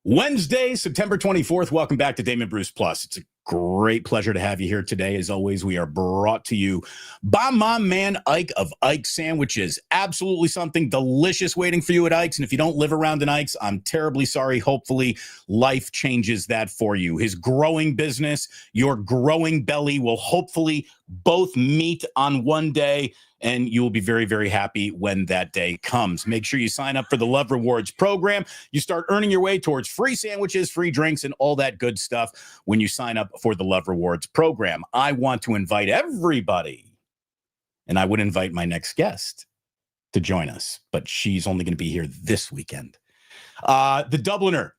Wednesday, September 24th. Welcome back to Damon Bruce Plus. It's a great pleasure to have you here today. As always, we are brought to you by my man Ike of Ike Sandwiches. Absolutely something delicious waiting for you at Ike's. And if you don't live around an Ike's, I'm terribly sorry. Hopefully, life changes that for you. His growing business, your growing belly will hopefully both meet on one day. And you will be very, very happy when that day comes. Make sure you sign up for the Love Rewards program. You start earning your way towards free sandwiches, free drinks, and all that good stuff when you sign up for the Love Rewards program. I want to invite everybody, and I would invite my next guest to join us, but she's only going to be here this weekend. The Dubliner.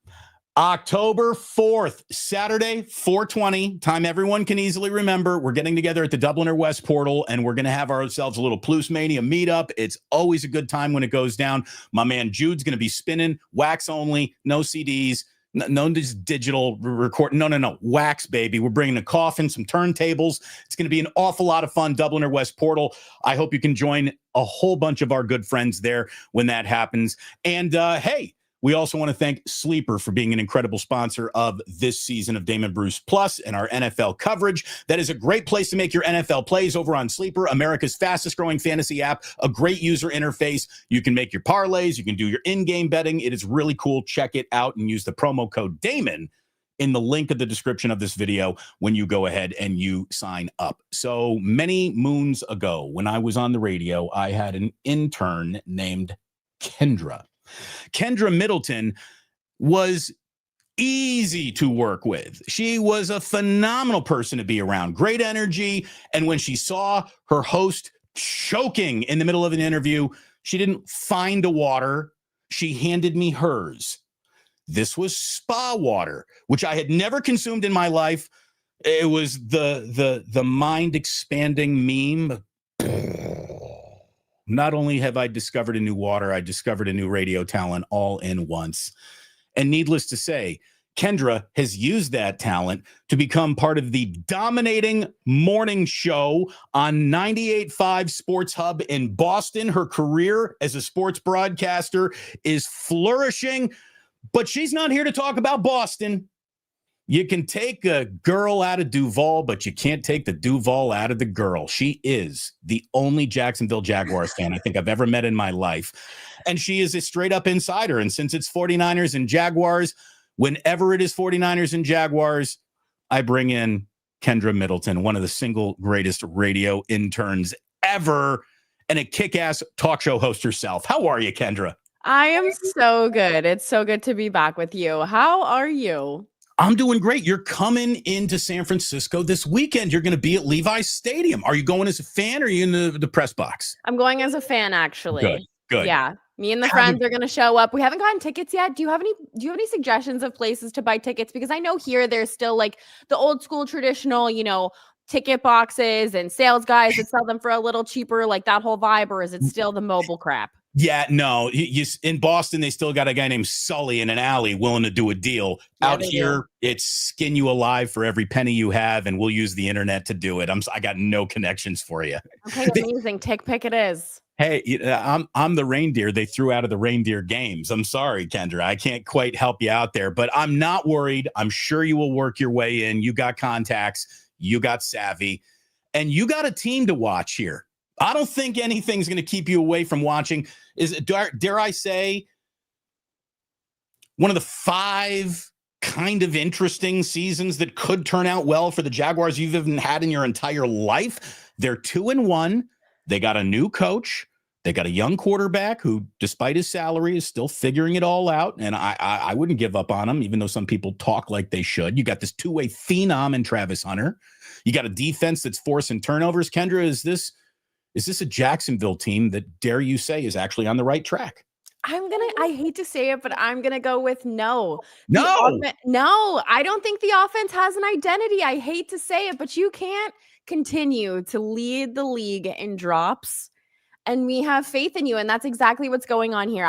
October 4th, Saturday, 4:20, time everyone can easily remember. We're getting together at the Dubliner West Portal, and we're going to have ourselves a little Plus Mania meetup. It's always a good time when it goes down. My man Jude's going to be spinning, wax only, no CDs, no digital record. No, wax, baby. We're bringing a coffin, some turntables. It's going to be an awful lot of fun, Dubliner West Portal. I hope you can join a whole bunch of our good friends there when that happens. And hey, we also want to thank Sleeper for being an incredible sponsor of this season of Damon Bruce Plus and our NFL coverage. That is a great place to make your NFL plays over on Sleeper, America's fastest growing fantasy app, a great user interface. You can make your parlays. You can do your in-game betting. It is really cool. Check it out and use the promo code Damon in the link of the description of this video when you go ahead and you sign up. So many moons ago, when I was on the radio, I had an intern named Kendra. Kendra Middleton was easy to work with. She was a phenomenal person to be around, great energy. And when she saw her host choking in the middle of an interview, she didn't find a water. She handed me hers. This was spa water, which I had never consumed in my life. It was the mind-expanding meme. Not only have I discovered a new water, I discovered a new radio talent all in once. And needless to say, Kendra has used that talent to become part of the dominating morning show on 98.5 Sports Hub in Boston. Her career as a sports broadcaster is flourishing, but she's not here to talk about Boston. You can take a girl out of Duval, but you can't take the Duval out of the girl. She is the only Jacksonville Jaguars fan I think I've ever met in my life. And she is a straight up insider. And since it's 49ers and Jaguars, whenever it is 49ers and Jaguars, I bring in Kendra Middleton, one of the single greatest radio interns ever, and a kick-ass talk show host herself. How are you, Kendra? I am so good. It's so good to be back with you. How are you? I'm doing great. You're coming into San Francisco this weekend. You're going to be at Levi's Stadium. Are you going as a fan or are you in the press box? I'm going as a fan, actually. Good. Yeah. Me and the friends are going to show up. We haven't gotten tickets yet. Do you have any suggestions of places to buy tickets? Because I know here there's still like the old school traditional, ticket boxes and sales guys that sell them for a little cheaper, like that whole vibe, or is it still the mobile crap? Yeah, no. In Boston, they still got a guy named Sully in an alley willing to do a deal. Yeah, out here, it's skin you alive for every penny you have, and we'll use the internet to do it. I got no connections for you. Okay, amazing. Tick pick it is. Hey, I'm the reindeer they threw out of the reindeer games. I'm sorry, Kendra. I can't quite help you out there, but I'm not worried. I'm sure you will work your way in. You got contacts. You got savvy. And you got a team to watch here. I don't think anything's going to keep you away from watching. Dare I say, one of the 5 kind of interesting seasons that could turn out well for the Jaguars you've even had in your entire life. They're 2-1. They got a new coach. They got a young quarterback who, despite his salary, is still figuring it all out. And I wouldn't give up on him, even though some people talk like they should. You got this two-way phenom in Travis Hunter. You got a defense that's forcing turnovers. Kendra, is this a Jacksonville team that, dare you say, is actually on the right track? I hate to say it, but I'm going to go with no. No, I don't think the offense has an identity. I hate to say it, but you can't continue to lead the league in drops. And we have faith in you. And that's exactly what's going on here.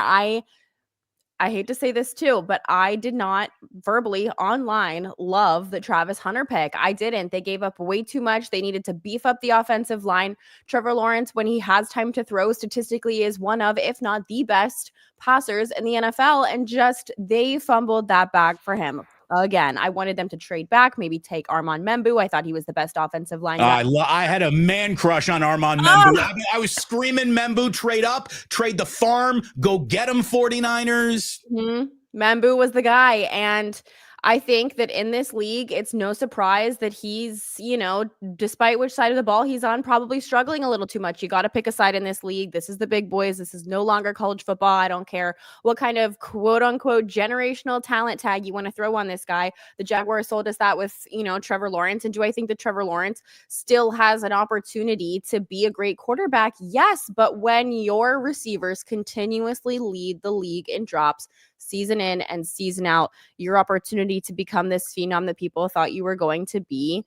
I hate to say this too, but I did not verbally online love the Travis Hunter pick. I didn't. They gave up way too much. They needed to beef up the offensive line. Trevor Lawrence, when he has time to throw, statistically is one of, if not the best passers in the NFL. And just they fumbled that bag for him. Again, I wanted them to trade back, maybe take Armand Membu. I thought he was the best offensive line guy. I had a man crush on Armand Membu. I was screaming Membu, trade up, trade the farm, go get him 49ers. Membu was the guy. And I think that in this league, it's no surprise that he's, despite which side of the ball he's on, probably struggling a little too much. You got to pick a side in this league. This is the big boys. This is no longer college football. I don't care what kind of quote unquote generational talent tag you want to throw on this guy. The Jaguars sold us that with, Trevor Lawrence. And do I think that Trevor Lawrence still has an opportunity to be a great quarterback? Yes. But when your receivers continuously lead the league in drops, season in and season out, your opportunity to become this phenom that people thought you were going to be,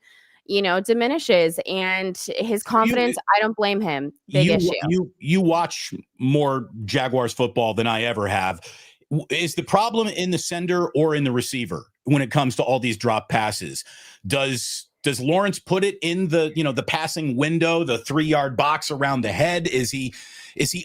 diminishes. And his confidence, I don't blame him. Big issue. You watch more Jaguars football than I ever have. Is the problem in the sender or in the receiver when it comes to all these drop passes? Does Lawrence put it in the passing window, the 3-yard box around the head? Is he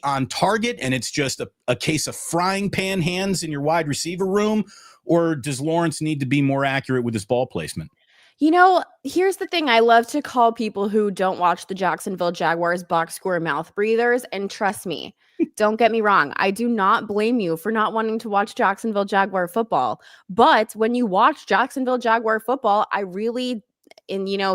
on target and it's just a case of frying pan hands in your wide receiver room? Or does Lawrence need to be more accurate with his ball placement? Here's the thing. I love to call people who don't watch the Jacksonville Jaguars box score mouth breathers. And trust me, don't get me wrong. I do not blame you for not wanting to watch Jacksonville Jaguar football. But when you watch Jacksonville Jaguar football, I really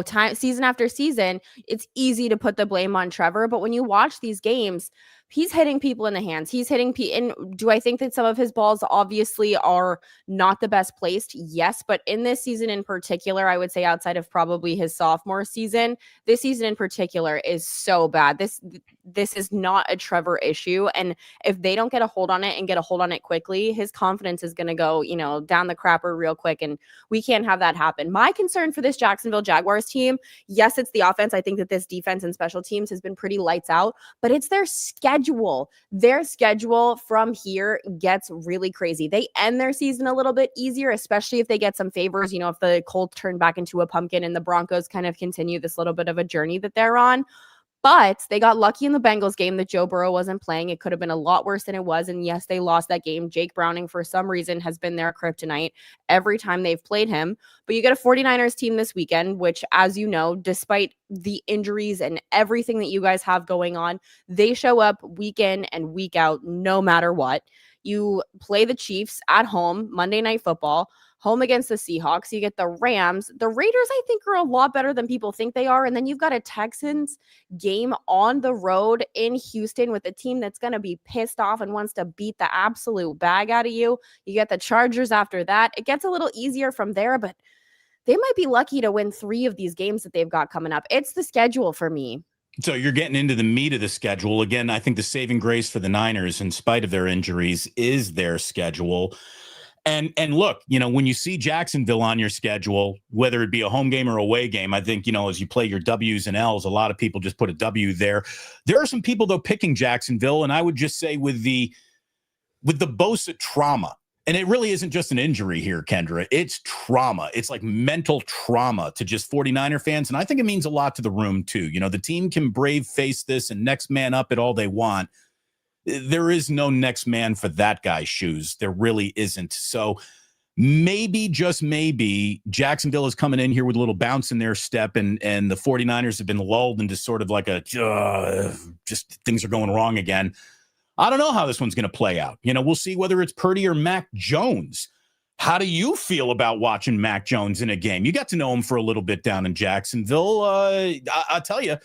time season after season, it's easy to put the blame on Trevor. But when you watch these games, he's hitting people in the hands. He's hitting and do I think that some of his balls obviously are not the best placed? Yes. But in this season in particular, I would say outside of probably his sophomore season, this season in particular is so bad. This is not a Trevor issue. And if they don't get a hold on it and get a hold on it quickly, his confidence is going to go, down the crapper real quick. And we can't have that happen. My concern for this Jacksonville Jaguars team, yes, it's the offense. I think that this defense and special teams has been pretty lights out, but it's their schedule. Their schedule from here gets really crazy. They end their season a little bit easier, especially if they get some favors, if the Colts turn back into a pumpkin and the Broncos kind of continue this little bit of a journey that they're on. But they got lucky in the Bengals game that Joe Burrow wasn't playing. It could have been a lot worse than it was. And yes, they lost that game. Jake Browning, for some reason, has been their kryptonite every time they've played him. But you get a 49ers team this weekend, which, as you know, despite the injuries and everything that you guys have going on, they show up week in and week out, no matter what. You play the Chiefs at home, Monday Night Football. Home against the Seahawks, you get the Rams. The Raiders, I think, are a lot better than people think they are. And then you've got a Texans game on the road in Houston with a team that's going to be pissed off and wants to beat the absolute bag out of you. You get the Chargers after that. It gets a little easier from there, but they might be lucky to win 3 of these games that they've got coming up. It's the schedule for me. So you're getting into the meat of the schedule. Again, I think the saving grace for the Niners, in spite of their injuries, is their schedule. And look, when you see Jacksonville on your schedule, whether it be a home game or away game, I think, as you play your W's and L's, a lot of people just put a W there. There are some people, though, picking Jacksonville. And I would just say with the Bosa trauma, and it really isn't just an injury here, Kendra. It's trauma. It's like mental trauma to just 49er fans. And I think it means a lot to the room, too. The team can brave face this and next man up it all they want. There is no next man for that guy's shoes. There really isn't. So maybe, just maybe, Jacksonville is coming in here with a little bounce in their step, and the 49ers have been lulled into sort of like just things are going wrong again. I don't know how this one's going to play out. We'll see whether it's Purdy or Mac Jones. How do you feel about watching Mac Jones in a game? You got to know him for a little bit down in Jacksonville. I'll tell you,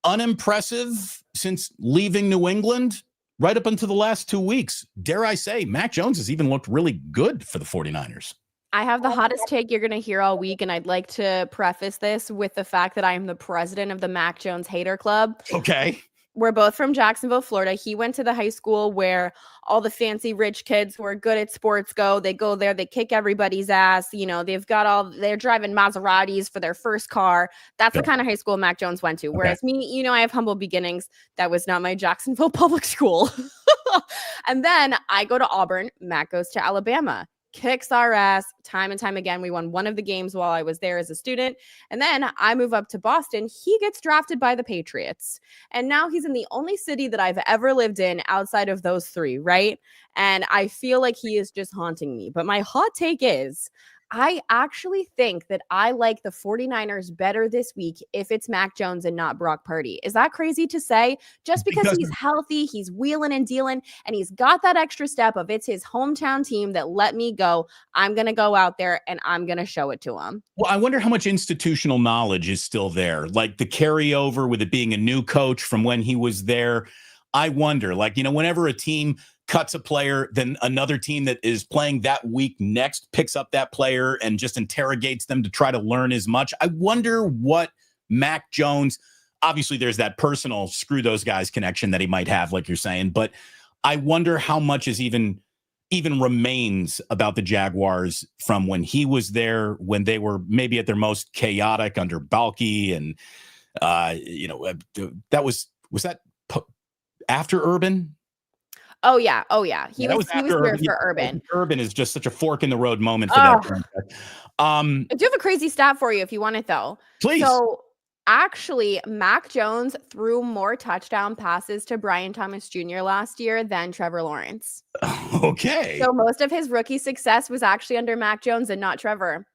unimpressive since leaving New England. Right up until the last 2 weeks, dare I say, Mac Jones has even looked really good for the 49ers. I have the hottest take you're going to hear all week, and I'd like to preface this with the fact that I am the president of the Mac Jones Hater Club. Okay. We're both from Jacksonville, Florida. He went to the high school where all the fancy rich kids who are good at sports go. They go there, they kick everybody's ass. They're driving Maseratis for their first car. That's the kind of high school Mac Jones went to. Whereas me, I have humble beginnings. That was not my Jacksonville public school. And then I go to Auburn. Mac goes to Alabama. Kicks our ass time and time again. We won one of the games while I was there as a student. And then I move up to Boston. He gets drafted by the Patriots. And now he's in the only city that I've ever lived in outside of those three, right? And I feel like he is just haunting me. But my hot take is I actually think that I like the 49ers better this week if it's Mac Jones and not Brock Purdy. Is that crazy to say? Just because he's healthy, he's wheeling and dealing, and he's got that extra step of it's his hometown team that let me go. I'm going to go out there and I'm going to show it to him. Well, I wonder how much institutional knowledge is still there, like the carryover with it being a new coach from when he was there. I wonder, like, whenever a team cuts a player, then another team that is playing that week next picks up that player and just interrogates them to try to learn as much. I wonder what Mac Jones, obviously there's that personal screw those guys connection that he might have, like you're saying, but I wonder how much is even remains about the Jaguars from when he was there, when they were maybe at their most chaotic under Balky. And, that was that after Urban? Oh yeah. He was here for Urban. Urban is just such a fork in the road moment for that. I do have a crazy stat for you if you want it though. Please. So actually, Mac Jones threw more touchdown passes to Brian Thomas Jr. last year than Trevor Lawrence. Okay. So most of his rookie success was actually under Mac Jones and not Trevor.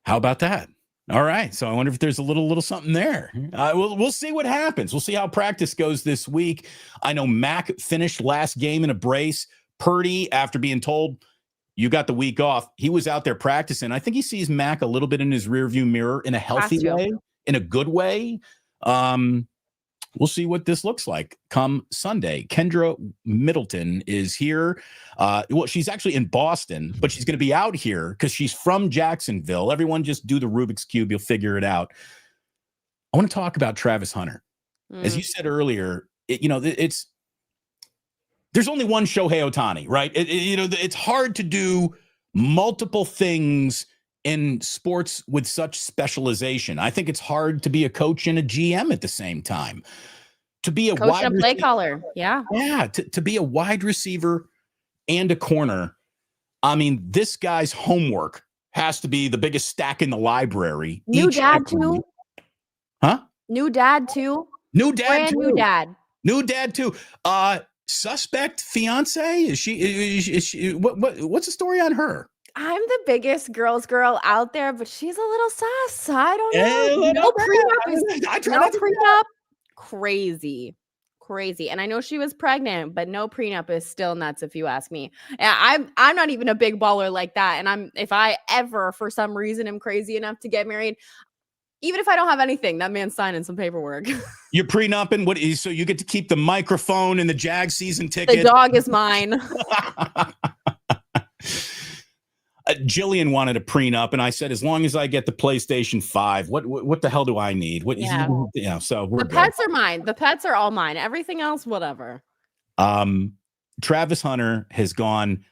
How about that? All right. So I wonder if there's a little something there. We'll see what happens. We'll see how practice goes this week. I know Mac finished last game in a brace. Purdy, after being told you got the week off, he was out there practicing. I think he sees Mac a little bit in his rearview mirror in a healthy way, in a good way. We'll see what this looks like come Sunday. Kendra Middleton is here. She's actually in Boston, but she's going to be out here because she's from Jacksonville. Everyone just do the Rubik's Cube. You'll figure it out. I want to talk about Travis Hunter. As you said earlier, there's only one Shohei Ohtani, right? It's hard to do multiple things in sports with such specialization. I think it's hard to be a coach and a GM at the same time. To be a coach wide and a play caller. Yeah. Yeah. To be a wide receiver and a corner. I mean, this guy's homework has to be the biggest stack in the library. New dad too. Huh? New dad too. New dad too. New dad. New dad too. Suspect fiance? Is she what's the story on her? I'm the biggest girl's girl out there, but she's a little sus. I don't know. No prenup. Crazy. And I know she was pregnant, but no prenup is still nuts if you ask me. I'm not even a big baller like that. And if I ever, for some reason, am crazy enough to get married, even if I don't have anything, that man's signing some paperwork. You're prenupping? So you get to keep the microphone and the Jag season ticket? The dog is mine. Jillian wanted a prenup, and I said, as long as I get the PlayStation 5, what the hell do I need? So we're good. Pets are mine. The pets are all mine. Everything else, whatever. Travis Hunter has gone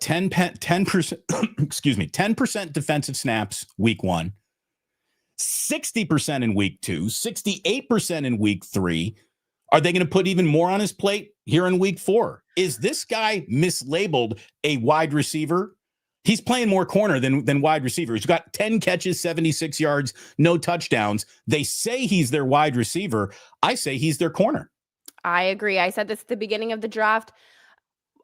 10%, excuse me, 10% defensive snaps week 1, 60% in week 2, 68% in week 3. Are they going to put even more on his plate here in week 4? Is this guy mislabeled a wide receiver? He's playing more corner than wide receiver. He's got 10 catches, 76 yards, no touchdowns. They say he's their wide receiver. I say he's their corner. I agree. I said this at the beginning of the draft.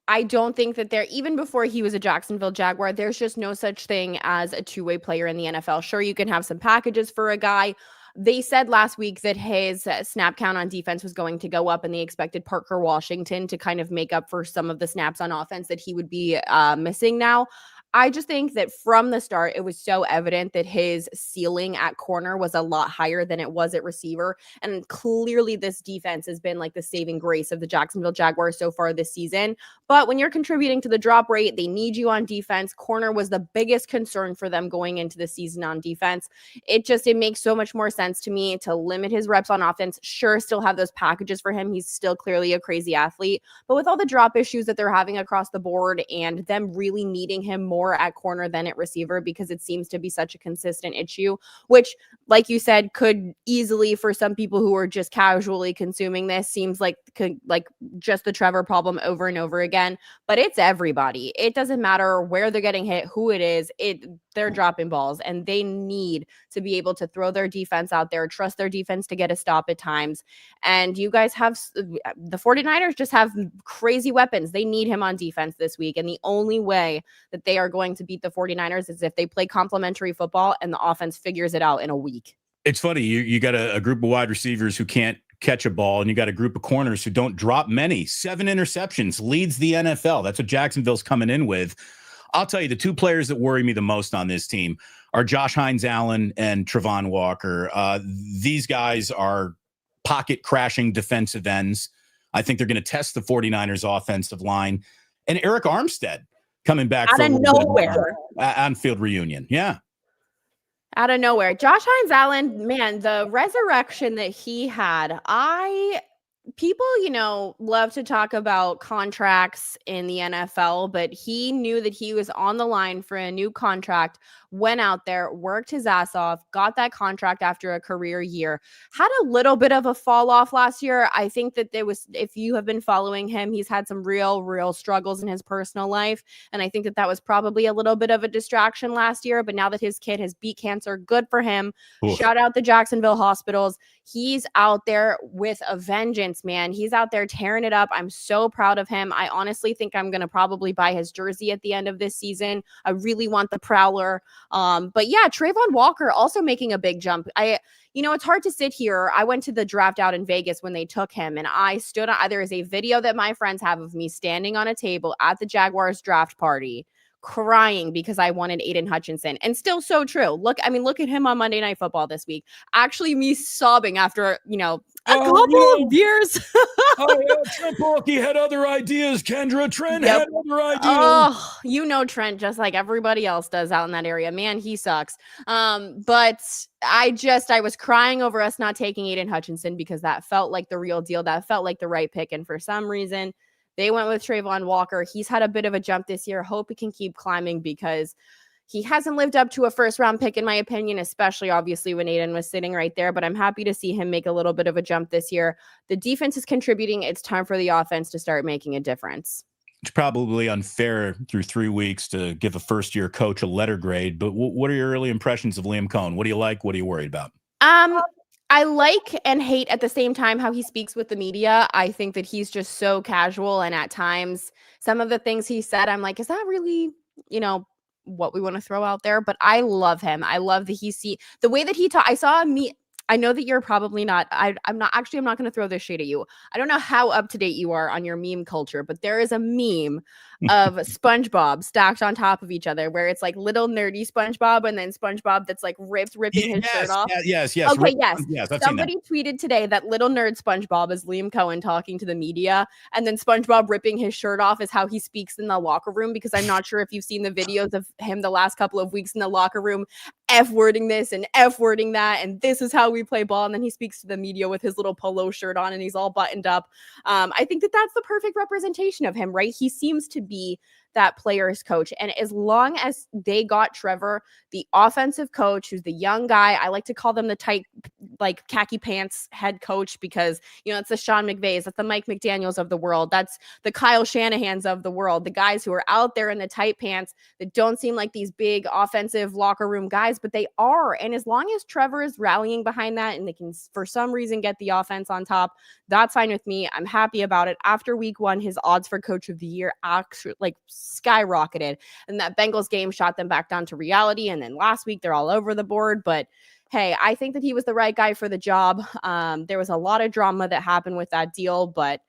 I don't think that even before he was a Jacksonville Jaguar, there's just no such thing as a two-way player in the NFL. Sure, you can have some packages for a guy. They said last week that his snap count on defense was going to go up, and they expected Parker Washington to kind of make up for some of the snaps on offense that he would be missing now. I just think that from the start, it was so evident that his ceiling at corner was a lot higher than it was at receiver. And clearly this defense has been like the saving grace of the Jacksonville Jaguars so far this season. But when you're contributing to the drop rate, they need you on defense. Corner was the biggest concern for them going into the season on defense. It makes so much more sense to me to limit his reps on offense. Sure, still have those packages for him. He's still clearly a crazy athlete. But with all the drop issues that they're having across the board and them really needing him more more at corner than at receiver because it seems to be such a consistent issue, which, like you said, could easily, for some people who are just casually consuming this, seems like just the Trevor problem over and over again. But it's everybody. It doesn't matter where they're getting hit, who it is. They're dropping balls, and they need to be able to throw their defense out there, trust their defense to get a stop at times. And you guys have the 49ers just have crazy weapons. They need him on defense this week. And the only way that they are going to beat the 49ers is if they play complementary football and the offense figures it out in a week. It's funny. You got a group of wide receivers who can't catch a ball, and you got a group of corners who don't drop many. 7 interceptions, leads the NFL. That's what Jacksonville's coming in with. I'll tell you, the 2 players that worry me the most on this team are Josh Hines-Allen and Travon Walker. These guys are pocket crashing defensive ends. I think they're going to test the 49ers offensive line. And Eric Armstead coming back out of nowhere. On-field reunion. Yeah. Out of nowhere. Josh Hines-Allen, man, the resurrection that he had, people, love to talk about contracts in the NFL, but he knew that he was on the line for a new contract, went out there, worked his ass off, got that contract after a career year, had a little bit of a fall off last year. I think that if you have been following him, he's had some real struggles in his personal life. And I think that was probably a little bit of a distraction last year, but now that his kid has beat cancer, good for him. Oof. Shout out the Jacksonville hospitals. He's out there with a vengeance, man. He's out there tearing it up. I'm so proud of him. I honestly think I'm going to probably buy his jersey at the end of this season. I really want the Prowler. But yeah, Travon Walker also making a big jump. It's hard to sit here. I went to the draft out in Vegas when they took him, and I stood on, there is a video that my friends have of me standing on a table at the Jaguars draft party, crying because I wanted Aiden Hutchinson. And still so true. Look at him on Monday Night Football this week. Actually, me sobbing after, a couple of years. Trent Baalke had other ideas, Kendra. Trent had other ideas. Oh, Trent, just like everybody else does out in that area. Man, he sucks. But I was crying over us not taking Aiden Hutchinson because that felt like the real deal. That felt like the right pick. And for some reason, they went with Travon Walker. He's had a bit of a jump this year. Hope he can keep climbing because he hasn't lived up to a first-round pick, in my opinion, especially obviously when Aiden was sitting right there. But I'm happy to see him make a little bit of a jump this year. The defense is contributing. It's time for the offense to start making a difference. It's probably unfair through 3 weeks to give a first-year coach a letter grade. But what are your early impressions of Liam Cohen? What do you like? What are you worried about? I like and hate at the same time how he speaks with the media. I think that he's just so casual. And at times, some of the things he said, I'm like, is that really, what we want to throw out there? But I love him. I love that the way that he talk. I know that you're probably not. I'm not going to throw this shade at you. I don't know how up to date you are on your meme culture, but there is a meme of SpongeBob stacked on top of each other where it's like little nerdy SpongeBob and then SpongeBob that's like ripping his shirt off. Yes. Okay, yes. Somebody tweeted today that little nerd SpongeBob is Liam Cohen talking to the media, and then SpongeBob ripping his shirt off is how he speaks in the locker room, because I'm not sure if you've seen the videos of him the last couple of weeks in the locker room F-wording this and F-wording that, and this is how we play ball. And then he speaks to the media with his little polo shirt on and he's all buttoned up. I think that that's the perfect representation of him, right? He seems to be that player's coach. And as long as they got Trevor, the offensive coach, who's the young guy, I like to call them the tight, like khaki pants head coach, because, it's the Sean McVays, that's the Mike McDaniels of the world. That's the Kyle Shanahans of the world. The guys who are out there in the tight pants that don't seem like these big offensive locker room guys, but they are. And as long as Trevor is rallying behind that and they can, for some reason, get the offense on top, that's fine with me. I'm happy about it. After week 1, his odds for coach of the year actually skyrocketed, and that Bengals game shot them back down to reality. And then last week they're all over the board, but hey, I think that he was the right guy for the job. There was a lot of drama that happened with that deal, but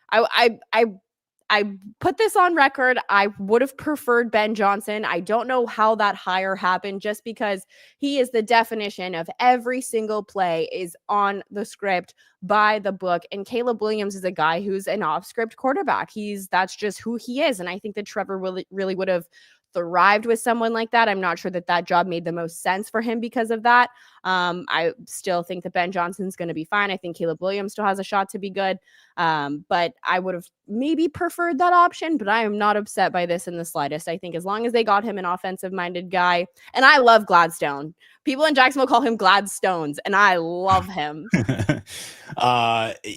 I put this on record. I would have preferred Ben Johnson. I don't know how that hire happened, just because he is the definition of every single play is on the script, by the book. And Caleb Williams is a guy who's an off-script quarterback. That's just who he is. And I think that Trevor really would have thrived with someone like that. I'm not sure that job made the most sense for him because of that. I still think that Ben Johnson's going to be fine. I think Caleb Williams still has a shot to be good. But I would have maybe preferred that option, but I am not upset by this in the slightest. I think as long as they got him an offensive-minded guy, and I love Gladstone. People in Jacksonville call him Gladstones, and I love him.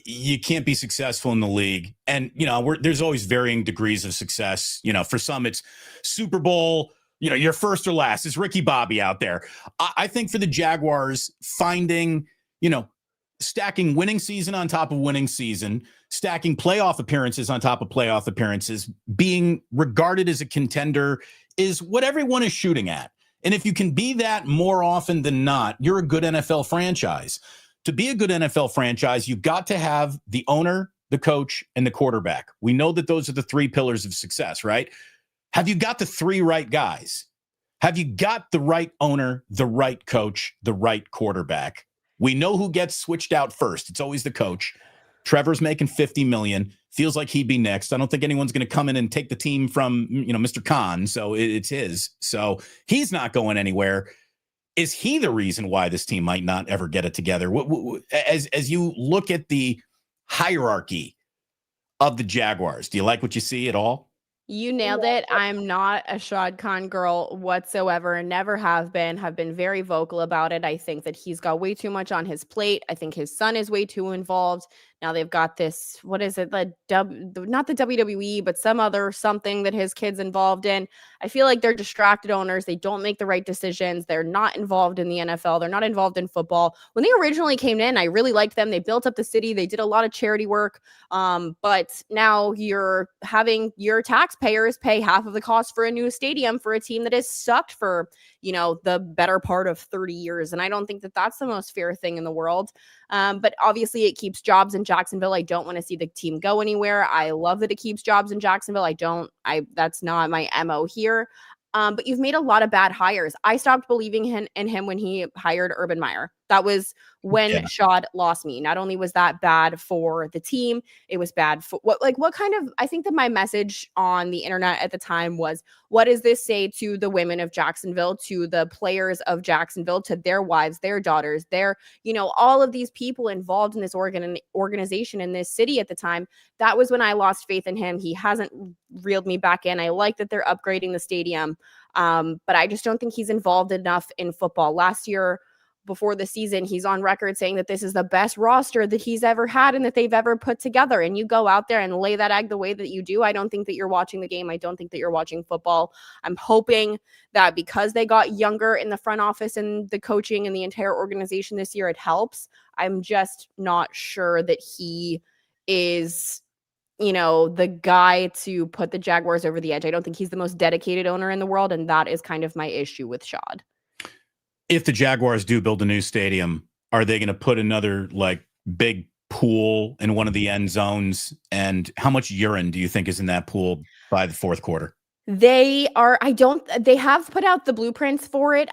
You can't be successful in the league. And, there's always varying degrees of success. For some, it's Super Bowl, you're first or last. It's Ricky Bobby out there. I think for the Jaguars, finding, stacking winning season on top of winning season, stacking playoff appearances on top of playoff appearances, being regarded as a contender is what everyone is shooting at. And if you can be that more often than not, you're a good NFL franchise. To be a good NFL franchise, you've got to have the owner, the coach, and the quarterback. We know that those are the three pillars of success, right? Have you got the three right guys? Have you got the right owner, the right coach, the right quarterback? We know who gets switched out first. It's always the coach. Trevor's making $50 million. Feels like he'd be next. I don't think anyone's going to come in and take the team from, Mr. Khan. So it's his. So he's not going anywhere. Is he the reason why this team might not ever get it together? As you look at the hierarchy of the Jaguars, do you like what you see at all? You nailed it. I'm not a Shad Khan girl whatsoever. Never have been very vocal about it. I think that he's got way too much on his plate. I think his son is way too involved. Now they've got this, what is it? Not the WWE, but some other something that his kid's involved in. I feel like they're distracted owners. They don't make the right decisions. They're not involved in the NFL. They're not involved in football. When they originally came in, I really liked them. They built up the city. They did a lot of charity work. But now you're having your taxpayers pay half of the cost for a new stadium for a team that has sucked for, the better part of 30 years. And I don't think that that's the most fair thing in the world. But obviously it keeps jobs in Jacksonville. I don't want to see the team go anywhere. I love that it keeps jobs in Jacksonville. That's not my MO here. But you've made a lot of bad hires. I stopped believing in him when he hired Urban Meyer. That was when Shad lost me. Not only was that bad for the team, it was bad for I think that my message on the internet at the time was, what does this say to the women of Jacksonville, to the players of Jacksonville, to their wives, their daughters, all of these people involved in this organization in this city at the time? That was when I lost faith in him. He hasn't reeled me back in. I like that they're upgrading the stadium. But I just don't think he's involved enough in football. Last year, before the season, he's on record saying that this is the best roster that he's ever had and that they've ever put together. And you go out there and lay that egg the way that you do, I don't think that you're watching the game. I don't think that you're watching football. I'm hoping that because they got younger in the front office and the coaching and the entire organization this year, it helps. I'm just not sure that he is the guy to put the Jaguars over the edge. I don't think he's the most dedicated owner in the world. And that is kind of my issue with Shad. If the Jaguars do build a new stadium, are they going to put another big pool in one of the end zones? And how much urine do you think is in that pool by the fourth quarter? They have put out the blueprints for it.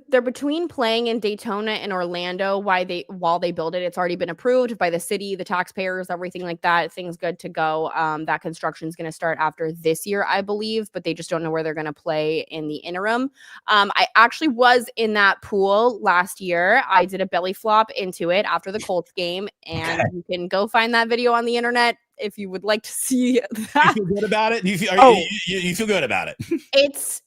They're between playing in Daytona and Orlando while they build it. It's already been approved by the city, the taxpayers, everything like that. Things good to go. That construction is going to start after this year, I believe, but they just don't know where they're going to play in the interim. I actually was in that pool last year. I did a belly flop into it after the Colts game, and you can go find that video on the internet if you would like to see that. You feel good about it? You feel good about it? It's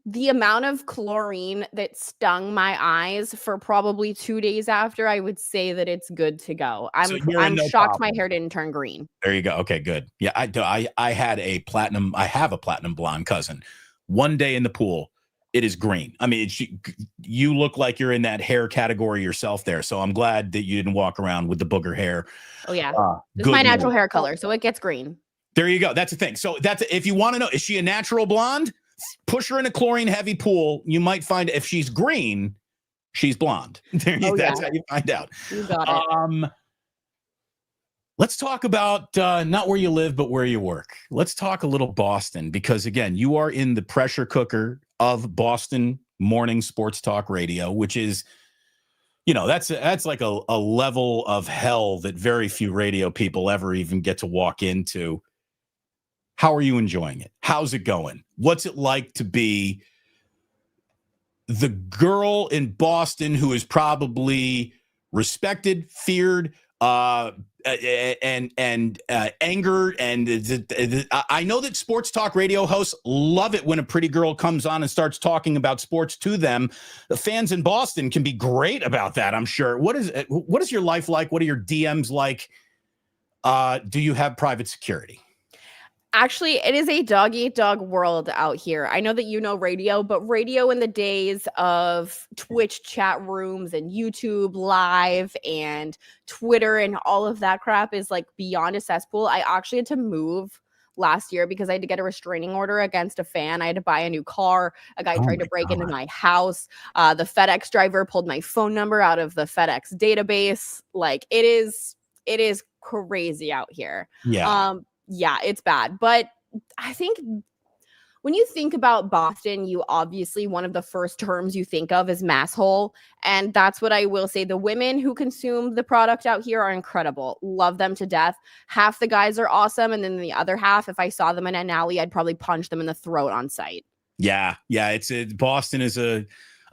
the amount of chlorine that stung my eyes for probably 2 days after. I would say that it's good to go. I'm shocked my hair didn't turn green. There you go. Okay, good. Yeah, I have a platinum blonde cousin. One day in the pool, it is green. I mean, you look like you're in that hair category yourself there. So I'm glad that you didn't walk around with the booger hair. Oh yeah. It's my natural hair color, so it gets green. There you go. That's the thing. So if you want to know, is she a natural blonde? Push her in a chlorine heavy pool. You might find if she's green, she's blonde. That's how you find out. You got it. Let's talk about not where you live, but where you work. Let's talk a little Boston, because again, you are in the pressure cooker of Boston morning sports talk radio, which is, that's like a level of hell that very few radio people ever even get to walk into. How are you enjoying it? How's it going? What's it like to be the girl in Boston who is probably respected, feared, and angered. And I know that sports talk radio hosts love it when a pretty girl comes on and starts talking about sports to them. The fans in Boston can be great about that, I'm sure. What is your life like? What are your DMs like? Do you have private security? Actually, it is a dog-eat-dog world out here. I know that you know radio, but radio in the days of Twitch chat rooms and YouTube Live and Twitter and all of that crap is like beyond a cesspool. I actually had to move last year because I had to get a restraining order against a fan. I had to buy a new car. A guy tried to break into my house. The FedEx driver pulled my phone number out of the FedEx database. Like it is crazy out here. Yeah. Yeah, it's bad. But I think when you think about Boston, you obviously, one of the first terms you think of is masshole. And that's what I will say. The women who consume the product out here are incredible. Love them to death. Half the guys are awesome. And then the other half, if I saw them in an alley, I'd probably punch them in the throat on sight. Yeah. Boston is a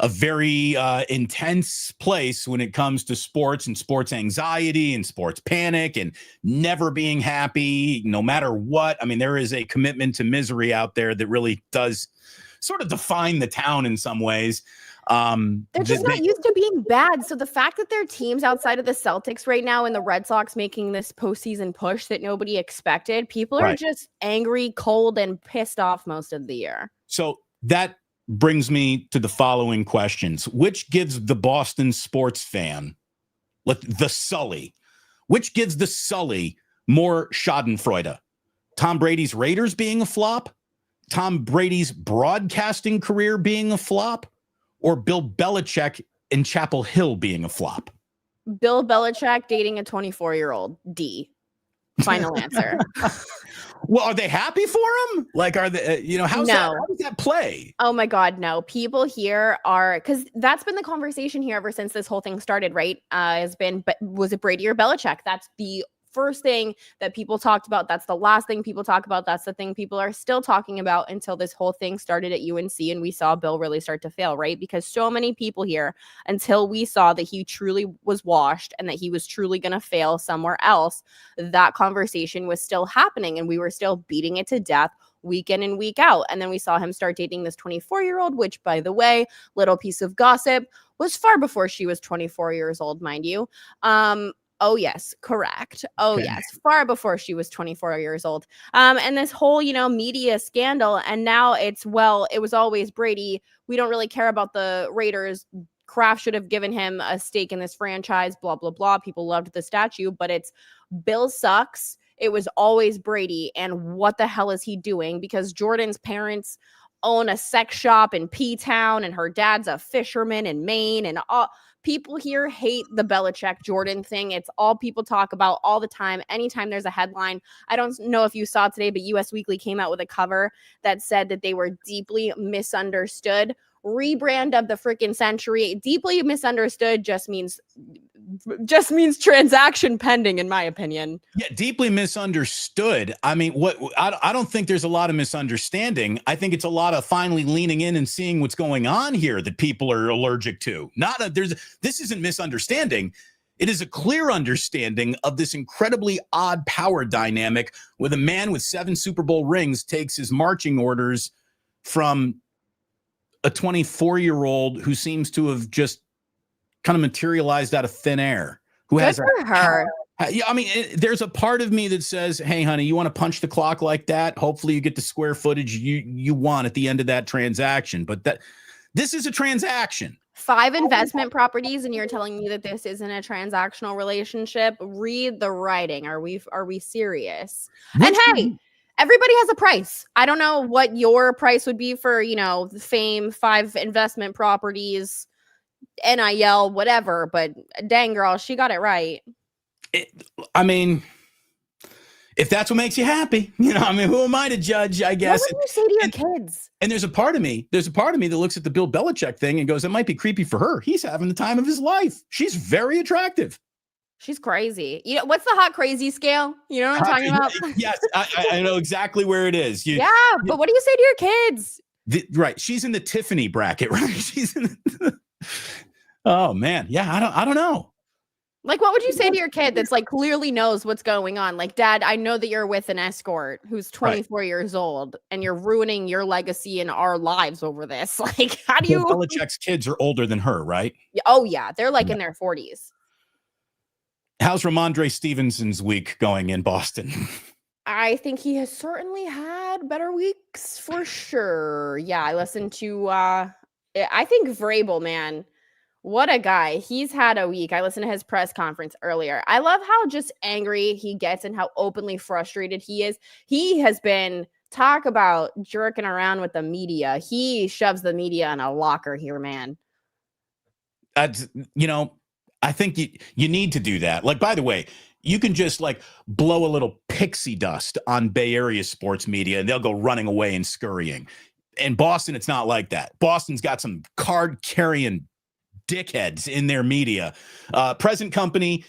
very intense place when it comes to sports and sports anxiety and sports panic and never being happy, no matter what. I mean, there is a commitment to misery out there that really does sort of define the town in some ways. They're just not used to being bad. So the fact that their teams outside of the Celtics right now and the Red Sox making this postseason push that nobody expected, people are just angry, cold, and pissed off most of the year. So that brings me to the following questions. Which gives the Boston sports fan, the Sully, which gives the Sully more schadenfreude? Tom Brady's Raiders being a flop? Tom Brady's broadcasting career being a flop? Or Bill Belichick in Chapel Hill being a flop? Bill Belichick dating a 24-year-old. D. Final answer. Well, are they happy for him? Like, are they, how does that play? Oh my God, no. People here are, because that's been the conversation here ever since this whole thing started, right? Was it Brady or Belichick? That's the first thing that people talked about. That's the last thing people talk about. That's the thing people are still talking about until this whole thing started at UNC and we saw Bill really start to fail, right? Because so many people here, until we saw that he truly was washed and that he was truly going to fail somewhere else, that conversation was still happening and we were still beating it to death week in and week out. And then we saw him start dating this 24-year-old, which, by the way, little piece of gossip, was far before she was 24 years old, mind you. Oh, yes, correct. Oh, okay. Yes, far before she was 24 years old. And this whole, media scandal. And now it was always Brady. We don't really care about the Raiders. Kraft should have given him a stake in this franchise, blah, blah, blah. People loved the statue, but it's Bill sucks. It was always Brady. And what the hell is he doing? Because Jordan's parents own a sex shop in P-Town and her dad's a fisherman in Maine, and all people here hate the Belichick Jordan thing. It's all people talk about all the time. Anytime there's a headline, I don't know if you saw today, but US Weekly came out with a cover that said that they were deeply misunderstood. Rebrand of the freaking century. Deeply misunderstood just means transaction pending, in my opinion. Yeah, deeply misunderstood. I mean, I don't think there's a lot of misunderstanding. I think it's a lot of finally leaning in and seeing what's going on here that people are allergic to. This isn't misunderstanding. It is a clear understanding of this incredibly odd power dynamic with a man with 7 Super Bowl rings takes his marching orders from a 24-year-old who seems to have just kind of materialized out of thin air. Who has her? Yeah, I mean, there's a part of me that says, "Hey, honey, you want to punch the clock like that? Hopefully, you get the square footage you want at the end of that transaction." But this is a transaction. 5 investment properties, and you're telling me that this isn't a transactional relationship? Read the writing. Are we serious? And hey, everybody has a price. I don't know what your price would be for, the fame, 5 investment properties, NIL, whatever, but dang girl, she got it right. I mean, if that's what makes you happy, who am I to judge, I guess. What would you say to your kids? And there's a part of me that looks at the Bill Belichick thing and goes, it might be creepy for her. He's having the time of his life. She's very attractive. She's crazy. What's the hot crazy scale? You know what I'm talking about? Yes, I know exactly where it is. But what do you say to your kids? Right. She's in the Tiffany bracket, right? She's in oh man. Yeah, I don't know. Like, what would you say to your kid that's like clearly knows what's going on? Like, Dad, I know that you're with an escort who's 24 years old and you're ruining your legacy and our lives over this. Like, how do you? Belichick's kids are older than her, right? Oh, yeah. They're like in their 40s. How's Ramondre Stevenson's week going in Boston? I think he has certainly had better weeks for sure. Yeah, I listened to, I think Vrabel, man. What a guy. He's had a week. I listened to his press conference earlier. I love how just angry he gets and how openly frustrated he is. He has been talk about jerking around with the media. He shoves the media in a locker here, man. I think you need to do that. Like, by the way, you can just like blow a little pixie dust on Bay Area sports media and they'll go running away and scurrying. In Boston, it's not like that. Boston's got some card carrying dickheads in their media, present company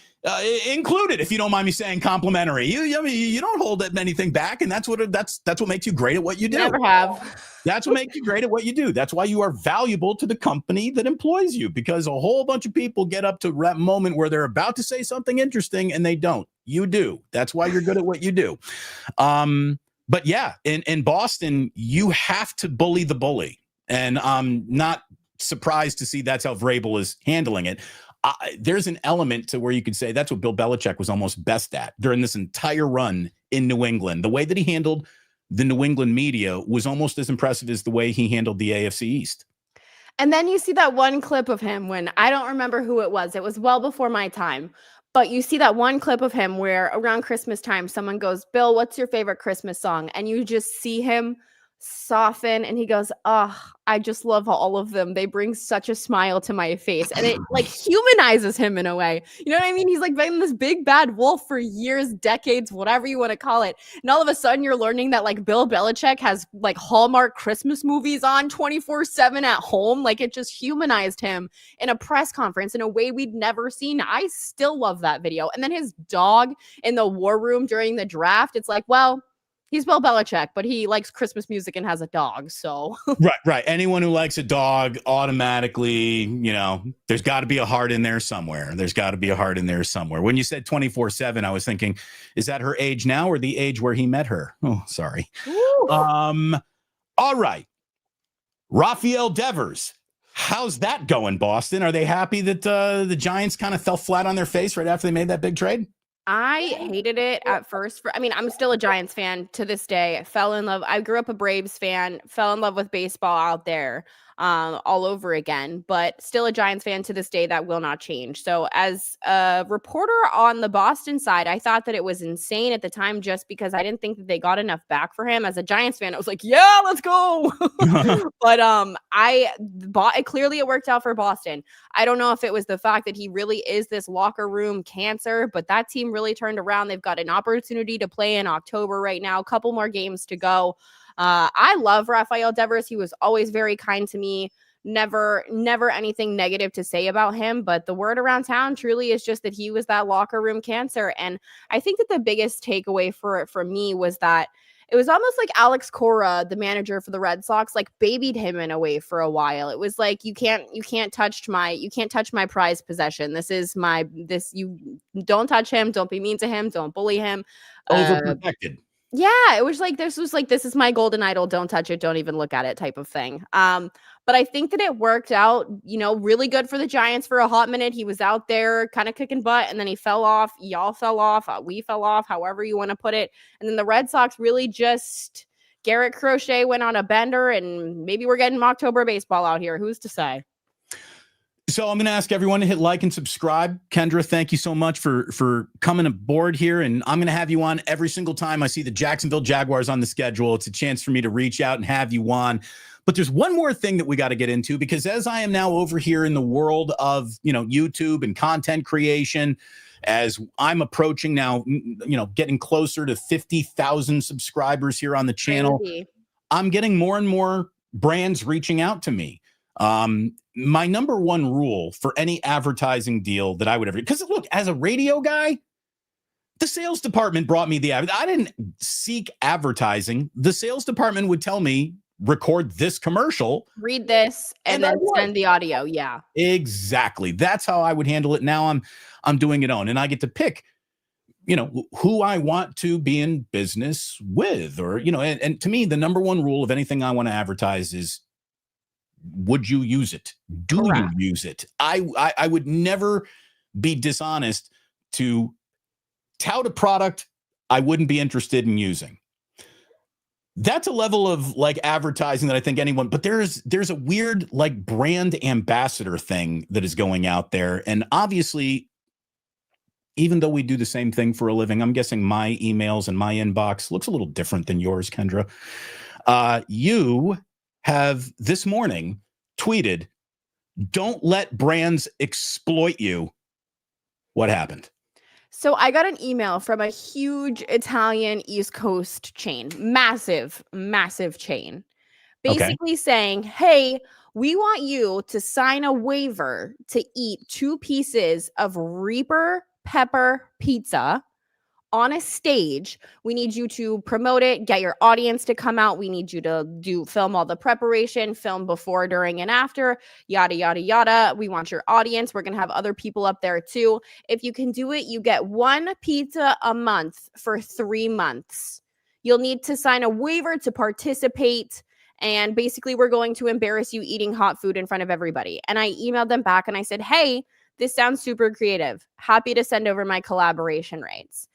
included, if you don't mind me saying, complimentary. You don't hold anything back, and that's what makes you great at what you do. Never have. That's what makes you great at what you do. That's why you are valuable to the company that employs you, because a whole bunch of people get up to that moment where they're about to say something interesting and they don't. You do. That's why you're good at what you do. But yeah, in Boston, you have to bully the bully, and I'm not surprised to see that's how Vrabel is handling it. There's an element to where you could say that's what Bill Belichick was almost best at during this entire run in New England. The way that he handled the New England media was almost as impressive as the way he handled the AFC East. And then you see that one clip of him when I don't remember who it was. It was well before my time. But you see that one clip of him where around Christmas time, someone goes, Bill, what's your favorite Christmas song? And you just see him soften and he goes, oh, I just love all of them. They bring such a smile to my face. And it like humanizes him in a way. You know what I mean? He's like been this big bad wolf for years, decades, whatever you want to call it. And all of a sudden you're learning that like Bill Belichick has like Hallmark Christmas movies on 24/7 at home. Like it just humanized him in a press conference in a way we'd never seen. I still love that video. And then his dog in the war room during the draft. It's like, well, he's Bill Belichick, but he likes Christmas music and has a dog. So right. Anyone who likes a dog automatically, there's got to be a heart in there somewhere. When you said 24/7, I was thinking, is that her age now or the age where he met her? Oh, sorry. All right. Rafael Devers. How's that going, Boston? Are they happy that the Giants kind of fell flat on their face right after they made that big trade? I hated it at first. I'm still a Giants fan to this day. I fell in love. I grew up a Braves fan, fell in love with baseball out there all over again, but still a Giants fan to this day. That will not change. So as a reporter on the Boston side, I thought that it was insane at the time just because I didn't think that they got enough back for him. As a Giants fan, I was like, yeah, let's go. But clearly it worked out for Boston. I don't know if it was the fact that he really is this locker room cancer, but that team really turned around. They've got an opportunity to play in October right now, a couple more games to go. I love Rafael Devers. He was always very kind to me. Never anything negative to say about him. But the word around town truly is just that he was that locker room cancer. And I think that the biggest takeaway for me was that it was almost like Alex Cora, the manager for the Red Sox, like babied him in a way for a while. It was like, you can't touch my prized possession. You don't touch him. Don't be mean to him. Don't bully him. Overprotected. Yeah, it was like this is my golden idol. Don't touch it. Don't even look at it type of thing. But I think that it worked out, really good for the Giants for a hot minute. He was out there kind of kicking butt and then he fell off. Y'all fell off. We fell off, however you want to put it. And then the Red Sox really just Garrett Crochet went on a bender and maybe we're getting October baseball out here. Who's to say? So I'm going to ask everyone to hit like and subscribe. Kendra, thank you so much for coming aboard here. And I'm going to have you on every single time I see the Jacksonville Jaguars on the schedule. It's a chance for me to reach out and have you on. But there's one more thing that we got to get into, because as I am now over here in the world of, YouTube and content creation, as I'm approaching now, getting closer to 50,000 subscribers here on the channel, Crazy. I'm getting more and more brands reaching out to me. My number one rule for any advertising deal that I would ever, because look, as a radio guy, the sales department brought me I didn't seek advertising. The sales department would tell me record this commercial, read this, and then send the audio. Yeah, exactly. That's how I would handle it. Now I'm doing it on, and I get to pick, who I want to be in business with, or, and to me, the number one rule of anything I want to advertise is, would you use it? Do you use it? I would never be dishonest to tout a product I wouldn't be interested in using. That's a level of like advertising that I think anyone, but there's a weird like brand ambassador thing that is going out there. And obviously, even though we do the same thing for a living, I'm guessing my emails and my inbox looks a little different than yours, Kendra. You have this morning tweeted, "Don't let brands exploit you." What happened? So I got an email from a huge Italian East Coast chain, massive, massive chain, basically saying, hey, we want you to sign a waiver to eat 2 pieces of Reaper pepper pizza on a stage. We need you to promote it, get your audience to come out. We need you to film all the preparation, film before, during, and after, yada, yada, yada. We want your audience. We're going to have other people up there too. If you can do it, you get 1 pizza a month for 3 months. You'll need to sign a waiver to participate. And basically, we're going to embarrass you eating hot food in front of everybody. And I emailed them back and I said, hey, this sounds super creative. Happy to send over my collaboration rates.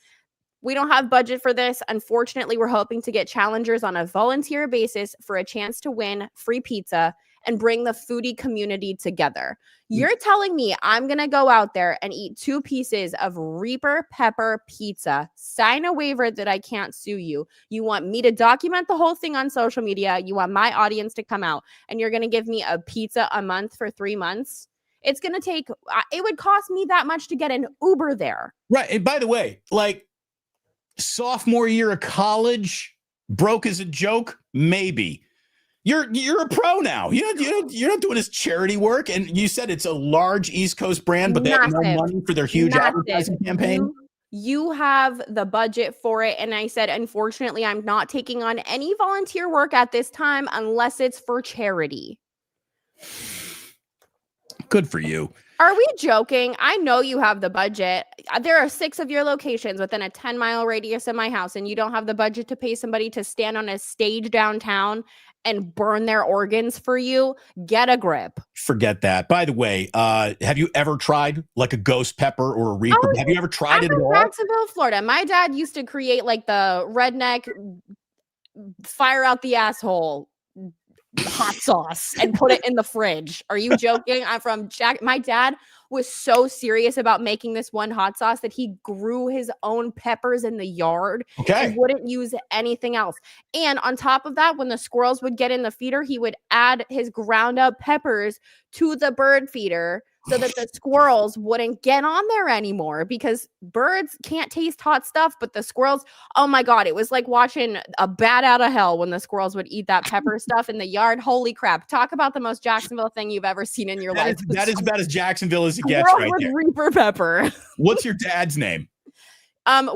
We don't have budget for this. Unfortunately, we're hoping to get challengers on a volunteer basis for a chance to win free pizza and bring the foodie community together. You're telling me I'm going to go out there and eat 2 pieces of Reaper pepper pizza, sign a waiver that I can't sue you. You want me to document the whole thing on social media. You want my audience to come out, and you're going to give me a pizza a month for 3 months. It's going to take, it would cost me that much to get an Uber there. Right. And by the way, like, sophomore year of college, broke as a joke, maybe. You're a pro now. You're not doing this charity work, and you said it's a large East Coast brand, but they have no money for their huge advertising campaign. You have the budget for it, and I said, unfortunately, I'm not taking on any volunteer work at this time unless it's for charity. Good for you. Are we joking? I know you have the budget. There are 6 of your locations within a 10-mile radius of my house, and you don't have the budget to pay somebody to stand on a stage downtown and burn their organs for you. Get a grip. Forget that. By the way, have you ever tried like a ghost pepper or a Reaper? Have you ever tried it at all? Jacksonville, Florida. My dad used to create like the redneck fire out the asshole hot sauce and put it in the fridge. Are you joking? I'm from my dad was so serious about making this one hot sauce that he grew his own peppers in the yard and wouldn't use anything else. And on top of that, when the squirrels would get in the feeder, he would add his ground up peppers to the bird feeder so that the squirrels wouldn't get on there anymore, because birds can't taste hot stuff, but the squirrels, oh my God, it was like watching a bat out of hell when the squirrels would eat that pepper stuff in the yard. Holy crap. Talk about the most Jacksonville thing you've ever seen in your life. That is about as Jacksonville as it gets right there. Reaper pepper. What's your dad's name?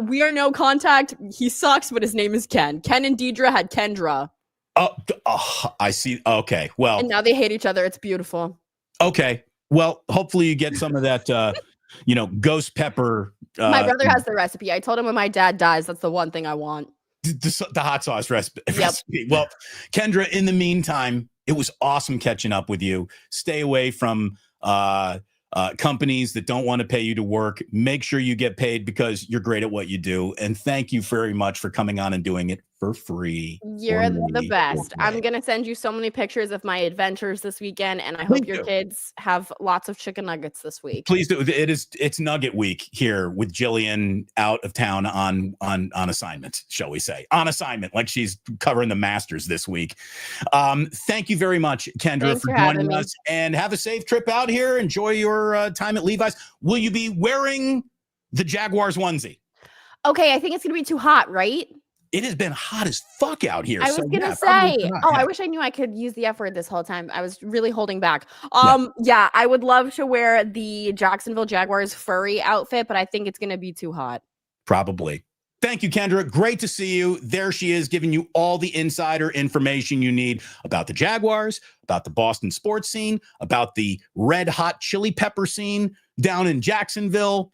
We are no contact. He sucks, but his name is Ken. Ken and Deidre had Kendra. Oh, I see. Okay. Well, and now they hate each other. It's beautiful. Okay. Well, hopefully you get some of that, ghost pepper. My brother has the recipe. I told him when my dad dies, that's the one thing I want. The hot sauce recipe. Yep. Well, Kendra, in the meantime, it was awesome catching up with you. Stay away from companies that don't want to pay you to work. Make sure you get paid because you're great at what you do. And thank you very much for coming on and doing it for free. You're the best. I'm going to send you so many pictures of my adventures this weekend, and I hope your kids have lots of chicken nuggets this week. Please do. It's Nugget Week here with Jillian out of town on assignment, shall we say. On assignment, like she's covering the Masters this week. Thank you very much, Kendra, Thanks for joining us. And have a safe trip out here. Enjoy your time at Levi's. Will you be wearing the Jaguars onesie? Okay, I think it's going to be too hot, right? It has been hot as fuck out here. I was going to say, I wish I knew I could use the F word this whole time. I was really holding back. Yeah, I would love to wear the Jacksonville Jaguars furry outfit, but I think it's going to be too hot. Probably. Thank you, Kendra. Great to see you. There she is, giving you all the insider information you need about the Jaguars, about the Boston sports scene, about the red hot chili pepper scene down in Jacksonville.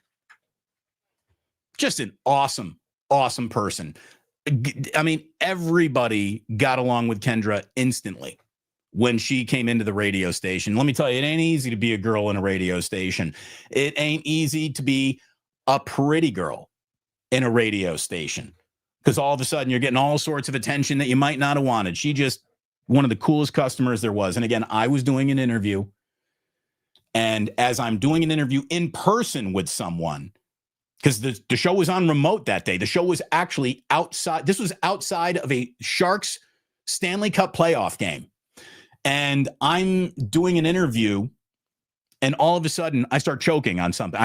Just an awesome, awesome person. I mean, everybody got along with Kendra instantly when she came into the radio station. Let me tell you, it ain't easy to be a girl in a radio station. It ain't easy to be a pretty girl in a radio station, because all of a sudden you're getting all sorts of attention that you might not have wanted. She just one of the coolest customers there was. And again, I was doing an interview, and as I'm doing an interview in person with someone, because the show was on remote that day. The show was actually outside. This was outside of a Sharks Stanley Cup playoff game. And I'm doing an interview, and all of a sudden I start choking on something.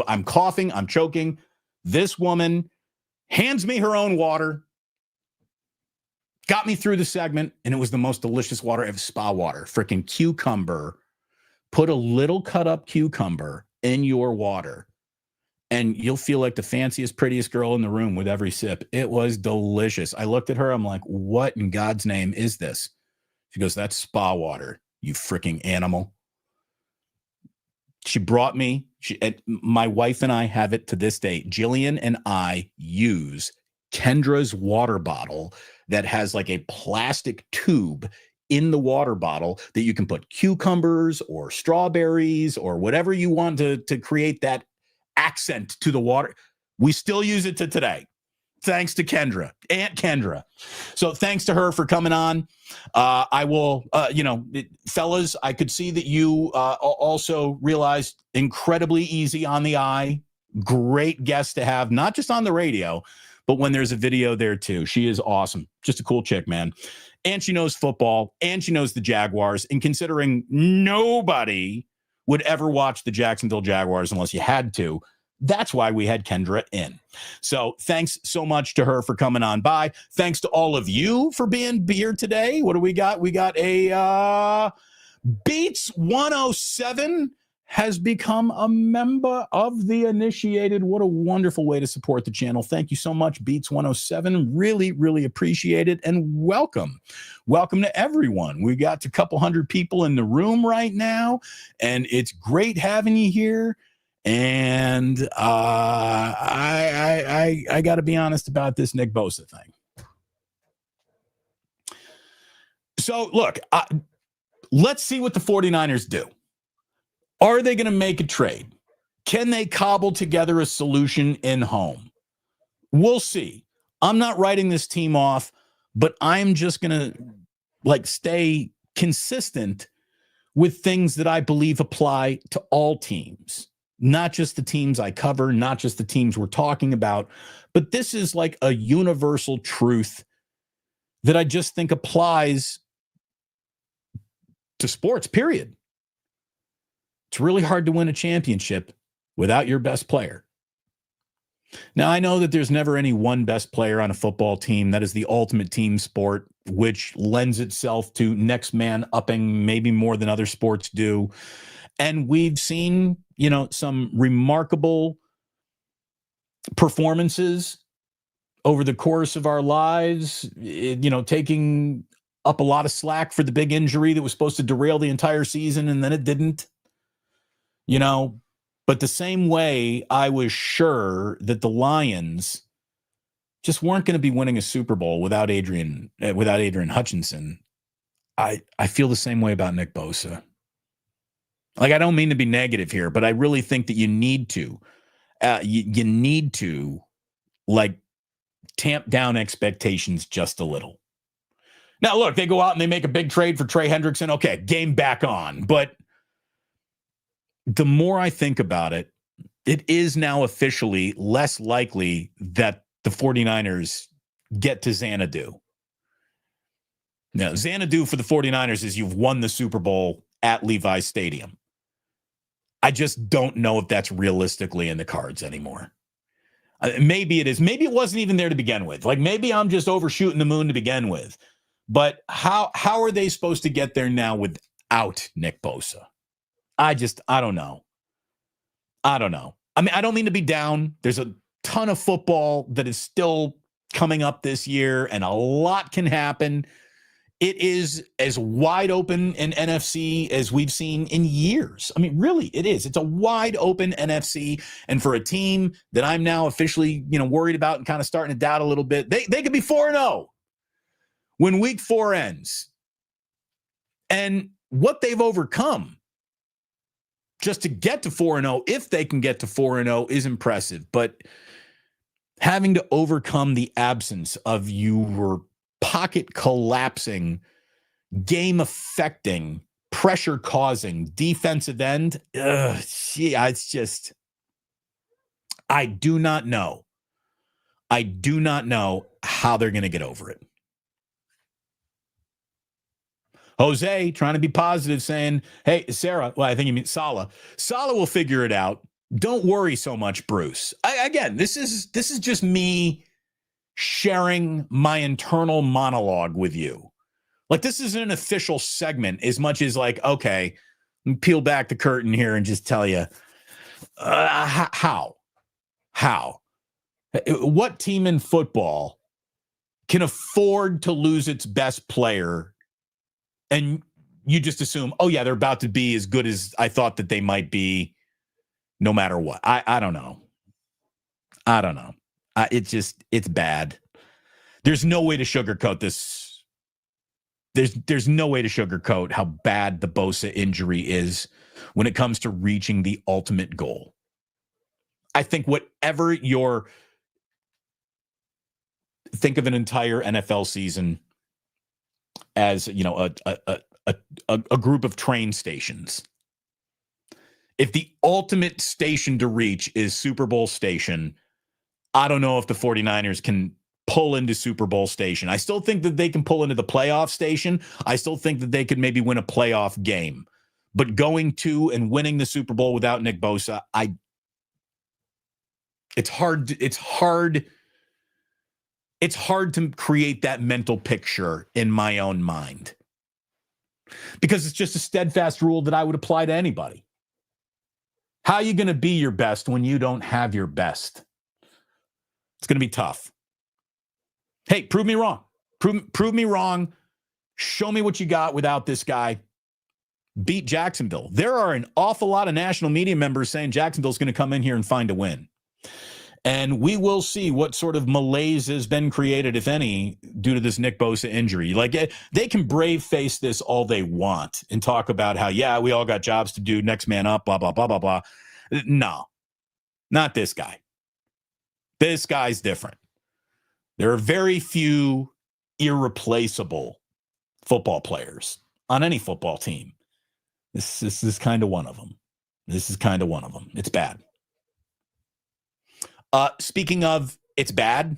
I'm coughing, I'm choking. This woman hands me her own water, got me through the segment, and it was the most delicious water ever. Spa water, freaking cucumber. Put a little cut up cucumber in your water, and you'll feel like the fanciest, prettiest girl in the room with every sip. It was delicious. I looked at her. I'm like, what in God's name is this? She goes, that's spa water, you freaking animal. She brought me, my wife and I have it to this day. Jillian and I use Kendra's water bottle that has like a plastic tube in the water bottle that you can put cucumbers or strawberries or whatever you want to create that accent to the water. We still use it to today. Thanks to Kendra, Aunt Kendra. So thanks to her for coming on. I will, fellas, I could see that you also realized incredibly easy on the eye. Great guest to have, not just on the radio, but when there's a video there too. She is awesome. Just a cool chick, man. And she knows football, and she knows the Jaguars. And considering nobody would ever watch the Jacksonville Jaguars unless you had to, that's why we had Kendra in. So thanks so much to her for coming on by. Thanks to all of you for being here today. What do we got? We got a Beats 107 has become a member of the initiated. What a wonderful way to support the channel. Thank you so much, Beats 107. Really, really appreciate it. And welcome. Welcome to everyone. We got a couple hundred people in the room right now, and it's great having you here. And I got to be honest about this Nick Bosa thing. So, look, let's see what the 49ers do. Are they going to make a trade? Can they cobble together a solution in home? We'll see. I'm not writing this team off, but I'm just going to stay consistent with things that I believe apply to all teams. Not just the teams I cover, not just the teams we're talking about, but this is like a universal truth that I just think applies to sports, period. It's really hard to win a championship without your best player. Now, I know that there's never any one best player on a football team. That is the ultimate team sport, which lends itself to next man upping maybe more than other sports do. And we've seen, some remarkable performances over the course of our lives, taking up a lot of slack for the big injury that was supposed to derail the entire season, and then it didn't. But the same way I was sure that the Lions just weren't going to be winning a Super Bowl without Adrian Hutchinson, I feel the same way about Nick Bosa. I don't mean to be negative here, but I really think that you need to tamp down expectations just a little. Now, look, they go out and they make a big trade for Trey Hendrickson. Okay, game back on. But the more I think about it, it is now officially less likely that the 49ers get to Xanadu. Now, Xanadu for the 49ers is you've won the Super Bowl at Levi's Stadium. I just don't know if that's realistically in the cards anymore. Maybe it is. Maybe it wasn't even there to begin with. Maybe I'm just overshooting the moon to begin with. But how are they supposed to get there now without Nick Bosa? I don't know. I don't mean to be down. There's ton of football that is still coming up this year, and a lot can happen. It is as wide open an NFC as we've seen in years. I mean, really, it is. It's a wide open NFC. And for a team that I'm now officially, worried about and kind of starting to doubt a little bit, they could be 4-0 when week 4 ends. And what they've overcome just to get to 4-0, if they can get to 4-0, is impressive. But having to overcome the absence of your pocket collapsing, game affecting, pressure causing defensive end, it's just, I do not know. I do not know how they're going to get over it. Jose trying to be positive, saying, hey, Sarah, well, I think you mean Salah. Salah will figure it out. Don't worry so much, Bruce. Again, this is just me sharing my internal monologue with you. Like, this isn't an official segment as much as like, okay, peel back the curtain here and just tell you how, what team in football can afford to lose its best player, and you just assume, oh yeah, they're about to be as good as I thought that they might be, no matter what. I don't know. It's bad. There's no way to sugarcoat this. There's no way to sugarcoat how bad the Bosa injury is when it comes to reaching the ultimate goal. I think whatever think of an entire NFL season as, a group of train stations. If the ultimate station to reach is Super Bowl station, I don't know if the 49ers can pull into Super Bowl station. I still think that they can pull into the playoff station. I still think that they could maybe win a playoff game. But going to and winning the Super Bowl without Nick Bosa, it's hard to create that mental picture in my own mind. Because it's just a steadfast rule that I would apply to anybody. How are you going to be your best when you don't have your best? It's going to be tough. Hey, prove me wrong. Prove me wrong. Show me what you got without this guy. Beat Jacksonville. There are an awful lot of national media members saying Jacksonville's going to come in here and find a win. And we will see what sort of malaise has been created, if any, due to this Nick Bosa injury. Like, they can brave face this all they want and talk about how, yeah, we all got jobs to do, next man up, blah, blah, blah, blah, blah. No, not this guy. This guy's different. There are very few irreplaceable football players on any football team. This is kind of one of them. It's bad. Speaking of it's bad,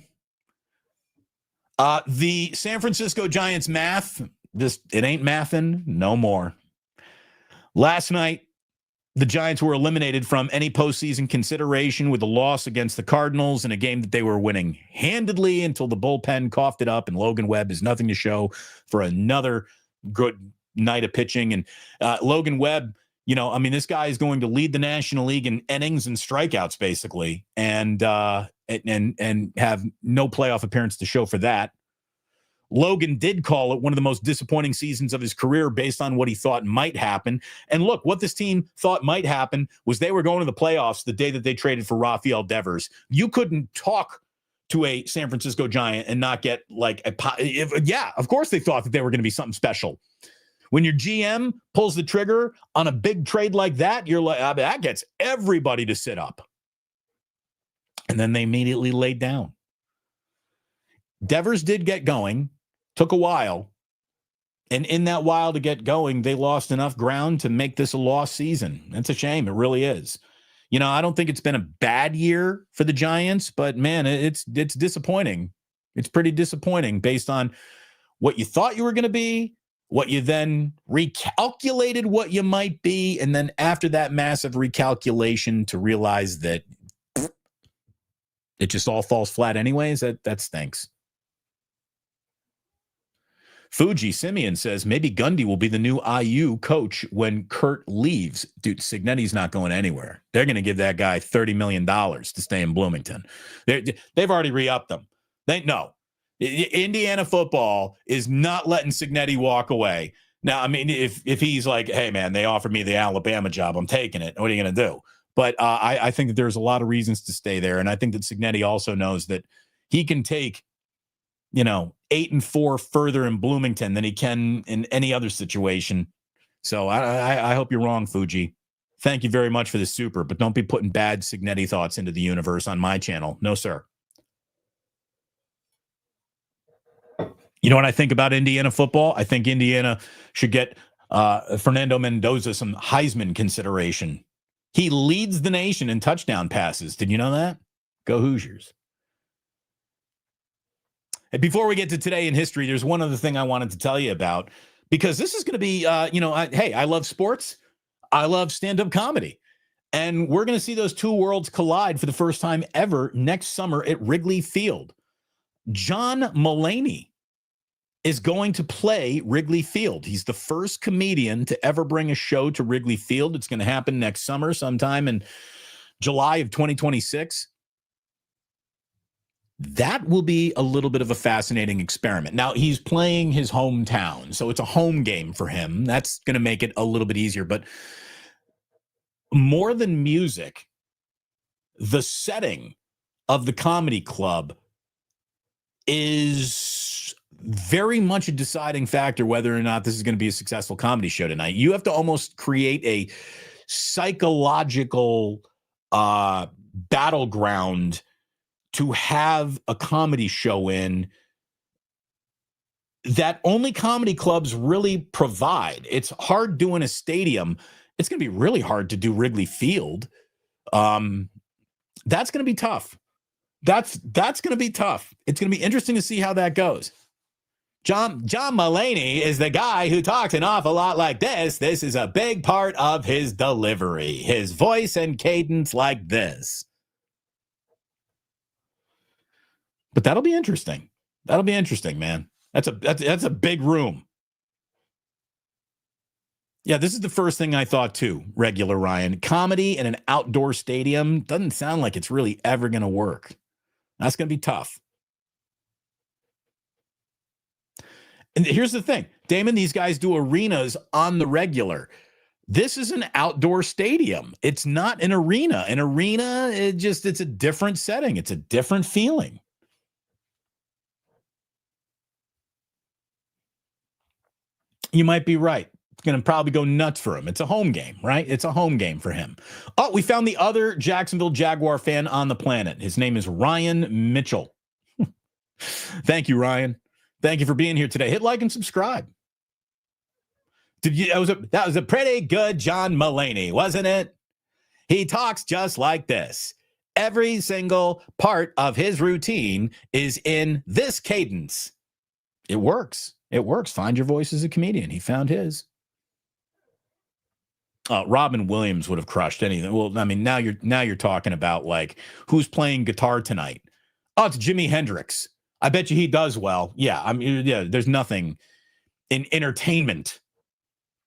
the San Francisco Giants math, it ain't mathin' no more. Last night, the Giants were eliminated from any postseason consideration with a loss against the Cardinals in a game that they were winning handedly until the bullpen coughed it up, and Logan Webb is nothing to show for another good night of pitching. And Logan Webb, this guy is going to lead the National League in innings and strikeouts, basically, and have no playoff appearance to show for that. Logan did call it one of the most disappointing seasons of his career based on what he thought might happen. And look, what this team thought might happen was they were going to the playoffs the day that they traded for Rafael Devers. You couldn't talk to a San Francisco Giant and not get of course they thought that they were going to be something special. When your GM pulls the trigger on a big trade like that, you're like, that gets everybody to sit up. And then they immediately laid down. Devers did get going, took a while. And in that while to get going, they lost enough ground to make this a lost season. It's a shame. It really is. I don't think it's been a bad year for the Giants, but man, it's disappointing. It's pretty disappointing based on what you thought you were going to be, what you then recalculated what you might be, and then after that massive recalculation to realize that it just all falls flat anyways. That stinks. Fuji Simeon says maybe Gundy will be the new IU coach when Kurt leaves. Dude, Signetti's not going anywhere. They're going to give that guy $30 million to stay in Bloomington. They've already re-upped them. Indiana football is not letting Cignetti walk away. Now, I mean, if he's like, hey, man, they offered me the Alabama job, I'm taking it. What are you going to do? But I think that there's a lot of reasons to stay there. And I think that Cignetti also knows that he can take, 8-4 further in Bloomington than he can in any other situation. So I hope you're wrong, Fuji. Thank you very much for the super, but don't be putting bad Cignetti thoughts into the universe on my channel. No, sir. You know what I think about Indiana football? I think Indiana should get Fernando Mendoza some Heisman consideration. He leads the nation in touchdown passes. Did you know that? Go Hoosiers. And before we get to today in history, there's one other thing I wanted to tell you about, because this is going to be, hey, I love sports. I love stand-up comedy. And we're going to see those two worlds collide for the first time ever next summer at Wrigley Field. John Mulaney is going to play Wrigley Field. He's the first comedian to ever bring a show to Wrigley Field. It's going to happen next summer, sometime in July of 2026. That will be a little bit of a fascinating experiment. Now, he's playing his hometown, so it's a home game for him. That's going to make it a little bit easier. But more than music, the setting of the comedy club is very much a deciding factor whether or not this is going to be a successful comedy show tonight. You have to almost create a psychological battleground to have a comedy show in that only comedy clubs really provide. It's hard doing a stadium. It's going to be really hard to do Wrigley Field. That's going to be tough. That's going to be tough. It's going to be interesting to see how that goes. John Mulaney is the guy who talks an awful lot like this. This is a big part of his delivery, his voice and cadence like this. But that'll be interesting. That'll be interesting, man. That's a big room. Yeah, this is the first thing I thought too, regular Ryan. Comedy in an outdoor stadium doesn't sound like it's really ever going to work. That's going to be tough. And here's the thing, Damon, these guys do arenas on the regular. This is an outdoor stadium. It's not an arena. An arena, it's a different setting. It's a different feeling. You might be right. It's going to probably go nuts for him. It's a home game, right? It's a home game for him. Oh, we found the other Jacksonville Jaguar fan on the planet. His name is Ryan Mitchell. Thank you, Ryan. Thank you for being here today. Hit like and subscribe. That was a pretty good John Mulaney, wasn't it? He talks just like this. Every single part of his routine is in this cadence. It works. It works. Find your voice as a comedian. He found his. Robin Williams would have crushed anything. Well, I mean, now you're talking about like who's playing guitar tonight. Oh, it's Jimi Hendrix. I bet you he does well. Yeah, I mean, yeah. There's nothing in entertainment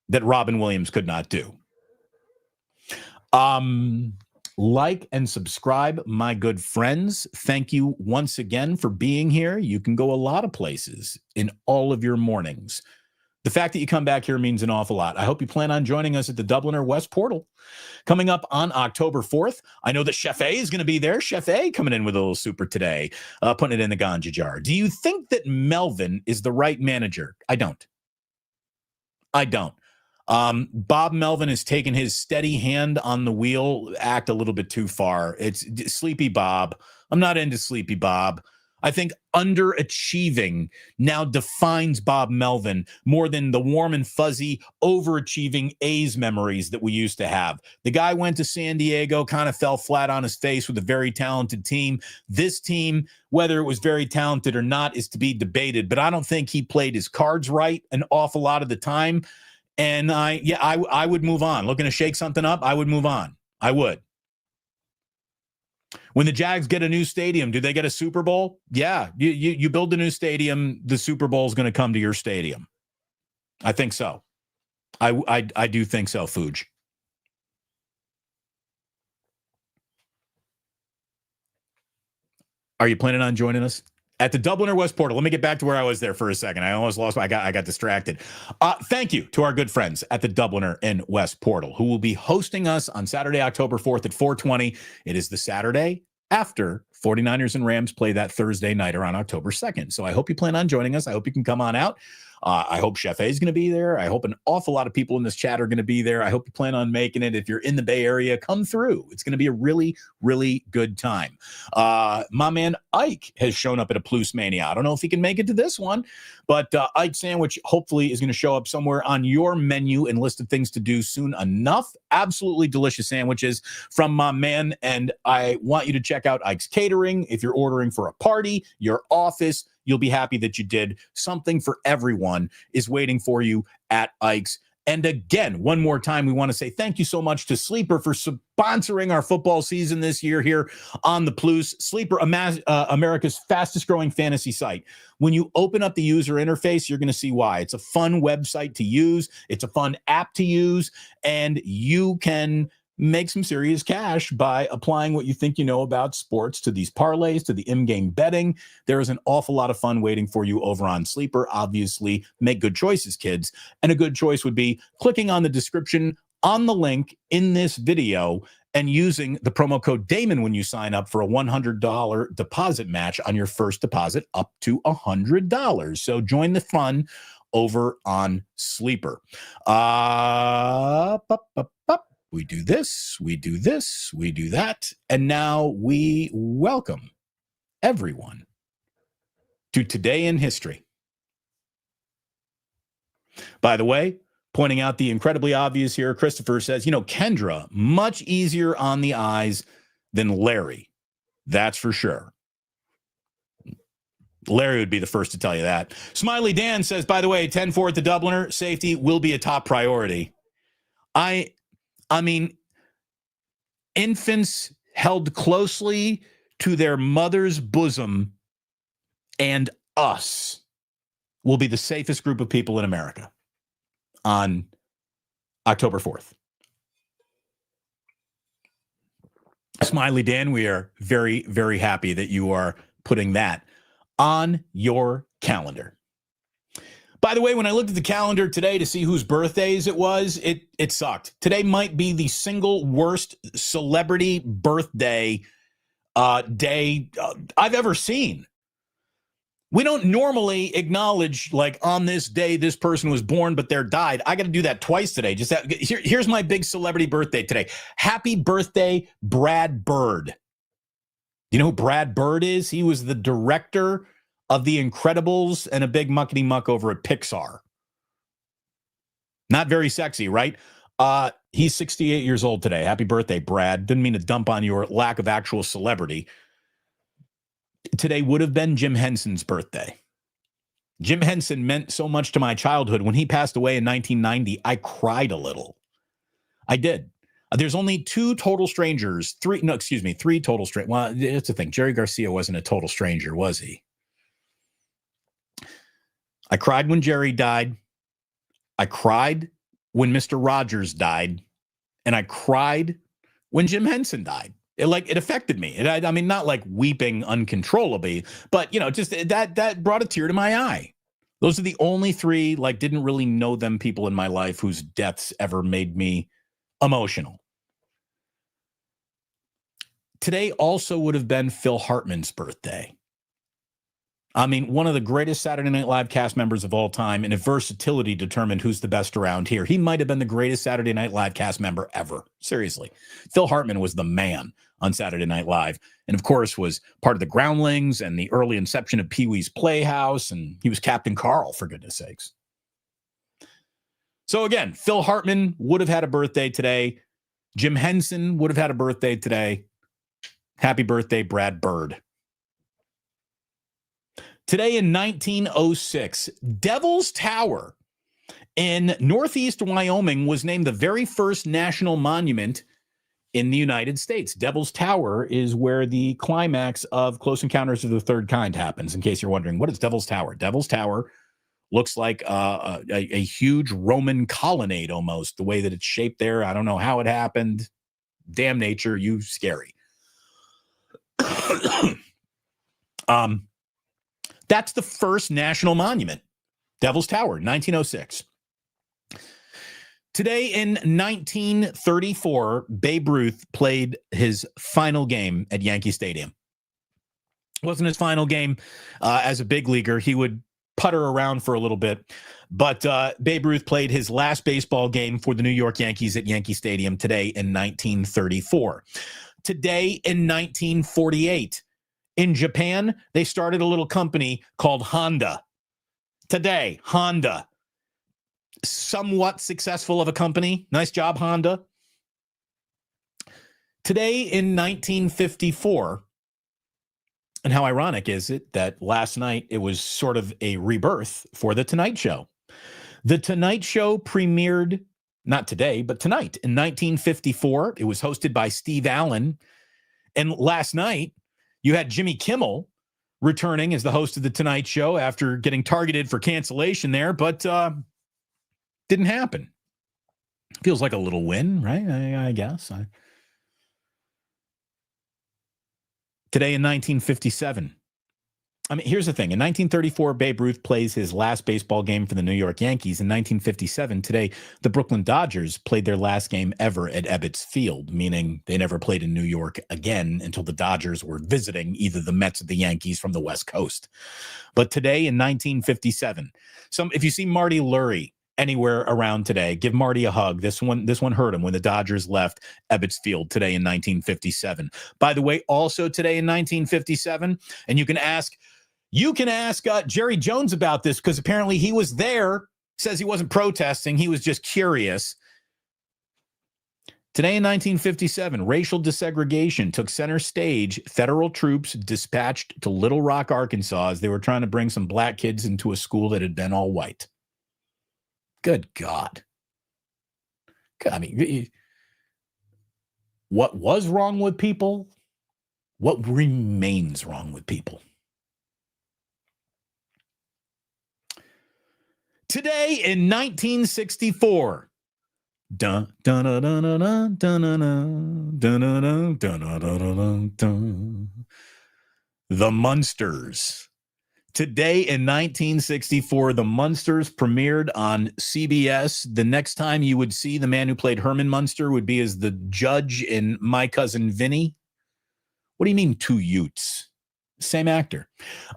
that Robin Williams could not do. Like and subscribe, my good friends. Thank you once again for being here. You can go a lot of places in all of your mornings. The fact that you come back here means an awful lot. I hope you plan on joining us at the Dubliner West Portal coming up on October 4th. I know that Chef A is going to be there. Chef A coming in with a little super today, putting it in the ganja jar. Do you think that Melvin is the right manager? I don't. Bob Melvin has taken his steady hand on the wheel act a little bit too far. It's Sleepy Bob. I'm not into Sleepy Bob. I think underachieving now defines Bob Melvin more than the warm and fuzzy overachieving A's memories that we used to have. The guy went to San Diego, kind of fell flat on his face with a very talented team. This team, whether it was very talented or not, is to be debated, but I don't think he played his cards right an awful lot of the time. And I would move on. Looking to shake something up, I would move on. I would. When the Jags get a new stadium, do they get a Super Bowl? Yeah. You build a new stadium, the Super Bowl is going to come to your stadium. I think so. I do think so, Fuj. Are you planning on joining us? At the Dublin or West Portal. Let me get back to where I was there for a second. I almost lost. I got distracted. Thank you to our good friends at the Dubliner and West Portal, who will be hosting us on Saturday, October 4th at 4:20. It is the Saturday after 49ers and Rams play that Thursday night on October 2nd. So I hope you plan on joining us. I hope you can come on out. I hope Chef A is going to be there. I hope an awful lot of people in this chat are going to be there. I hope you plan on making it. If you're in the Bay Area, come through. It's going to be a really, really good time. My man Ike has shown up at a Plus Mania. I don't know if he can make it to this one, but Ike Sandwich hopefully is going to show up somewhere on your menu and list of things to do soon enough. Absolutely delicious sandwiches from my man. And I want you to check out Ike's Catering. If you're ordering for a party, your office, you'll be happy that you did. Something for everyone is waiting for you at Ike's. And again, one more time, we want to say thank you so much to Sleeper for sponsoring our football season this year here on the Plus. Sleeper, America's fastest growing fantasy site. When you open up the user interface, you're going to see why. It's a fun website to use. It's a fun app to use. And you can make some serious cash by applying what you think you know about sports to these parlays, to the in-game betting. There is an awful lot of fun waiting for you over on Sleeper. Obviously, make good choices, kids. And a good choice would be clicking on the description on the link in this video and using the promo code Damon when you sign up for a $100 deposit match on your first deposit up to $100. So join the fun over on Sleeper. We do this, we do this, we do that, and now we welcome everyone to Today in History. By the way, pointing out the incredibly obvious here, Christopher says, Kendra, much easier on the eyes than Larry. That's for sure. Larry would be the first to tell you that. Smiley Dan says, by the way, 10-4 at the Dubliner, safety will be a top priority. I mean, infants held closely to their mother's bosom and us will be the safest group of people in America on October 4th. Smiley Dan, we are very, very happy that you are putting that on your calendar. By the way, when I looked at the calendar today to see whose birthdays it was, it sucked. Today might be the single worst celebrity birthday day I've ever seen. We don't normally acknowledge, like, on this day, this person was born, but they're died. I got to do that twice today. Here's my big celebrity birthday today. Happy birthday, Brad Bird. You know who Brad Bird is? He was the director of The Incredibles and a big muckety muck over at Pixar. Not very sexy, right? He's 68 years old today. Happy birthday, Brad. Didn't mean to dump on your lack of actual celebrity. Today would have been Jim Henson's birthday. Jim Henson meant so much to my childhood. When he passed away in 1990, I cried a little. I did. There's only three total strangers. Well, it's a thing. Jerry Garcia wasn't a total stranger, was he? I cried when Jerry died. I cried when Mr. Rogers died. And I cried when Jim Henson died. It affected me. I mean, not like weeping uncontrollably, but, just that brought a tear to my eye. Those are the only three, didn't really know them people in my life whose deaths ever made me emotional. Today also would have been Phil Hartman's birthday. I mean, one of the greatest Saturday Night Live cast members of all time, and if versatility determined who's the best around here, he might have been the greatest Saturday Night Live cast member ever. Seriously. Phil Hartman was the man on Saturday Night Live, and of course was part of the Groundlings and the early inception of Pee-wee's Playhouse, and he was Captain Carl, for goodness sakes. So again, Phil Hartman would have had a birthday today. Jim Henson would have had a birthday today. Happy birthday, Brad Bird. Today in 1906, Devil's Tower in northeast Wyoming was named the very first national monument in the United States. Devil's Tower is where the climax of Close Encounters of the Third Kind happens, in case you're wondering. What is Devil's Tower? Devil's Tower looks like a huge Roman colonnade almost, the way that it's shaped there. I don't know how it happened. Damn nature, you scary. That's the first national monument, Devil's Tower, 1906. Today in 1934, Babe Ruth played his final game at Yankee Stadium. It wasn't his final game as a big leaguer. He would putter around for a little bit, but Babe Ruth played his last baseball game for the New York Yankees at Yankee Stadium today in 1934. Today in 1948, in Japan, they started a little company called Honda. Today, Honda. Somewhat successful of a company. Nice job, Honda. Today in 1954, and how ironic is it that last night it was sort of a rebirth for The Tonight Show. The Tonight Show premiered, not today, but tonight in 1954. It was hosted by Steve Allen. And last night, you had Jimmy Kimmel returning as the host of The Tonight Show after getting targeted for cancellation there, but didn't happen. Feels like a little win, right? I guess. Today in 1957. I mean, here's the thing. In 1934, Babe Ruth plays his last baseball game for the New York Yankees. In 1957, today, the Brooklyn Dodgers played their last game ever at Ebbets Field, meaning they never played in New York again until the Dodgers were visiting either the Mets or the Yankees from the West Coast. But today in 1957, if you see Marty Lurie anywhere around today, give Marty a hug. This one hurt him when the Dodgers left Ebbets Field today in 1957. By the way, also today in 1957, and you can ask Jerry Jones about this because apparently he was there. Says he wasn't protesting. He was just curious. Today in 1957, racial desegregation took center stage. Federal troops dispatched to Little Rock, Arkansas, as they were trying to bring some black kids into a school that had been all white. Good God. I mean, what was wrong with people? What remains wrong with people? Today in 1964, the Munsters. Today in 1964, the Munsters premiered on CBS. The next time you would see the man who played Herman Munster would be as the judge in My Cousin Vinny. What do you mean, two Utes? Same actor.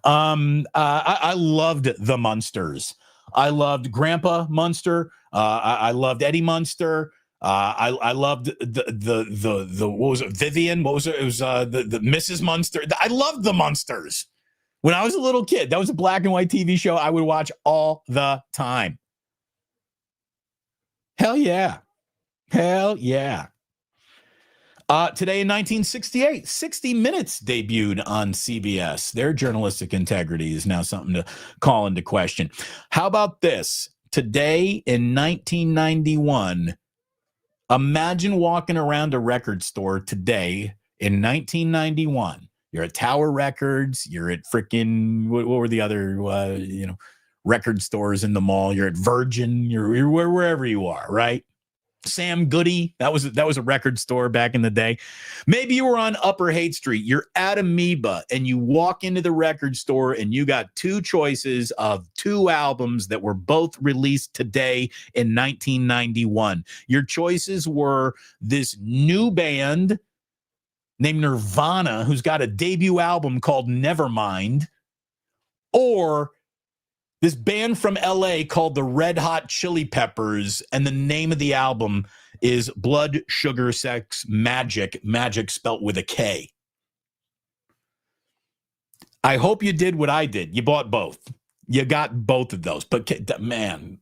I loved the Munsters. I loved Grandpa Munster. I loved Eddie Munster. I loved the what was it? Vivian. What was it? It was the Mrs. Munster. I loved the Munsters. When I was a little kid, that was a black and white TV show I would watch all the time. Hell yeah. Hell yeah. Today in 1968, 60 Minutes debuted on CBS. Their journalistic integrity is now something to call into question. How about this? Today in 1991, imagine walking around a record store today in 1991. You're at Tower Records. You're at freaking, what were the other, record stores in the mall? You're at Virgin. You're wherever you are, right? Sam Goody, that was a record store back in the day. Maybe you were on Upper Haight Street. You're at Amoeba, and you walk into the record store, and you got two choices of two albums that were both released today in 1991. Your choices were this new band named Nirvana, who's got a debut album called Nevermind, or this band from LA called the Red Hot Chili Peppers, and the name of the album is Blood, Sugar, Sex, Magic, magic spelt with a K. I hope you did what I did. You bought both. You got both of those. But man,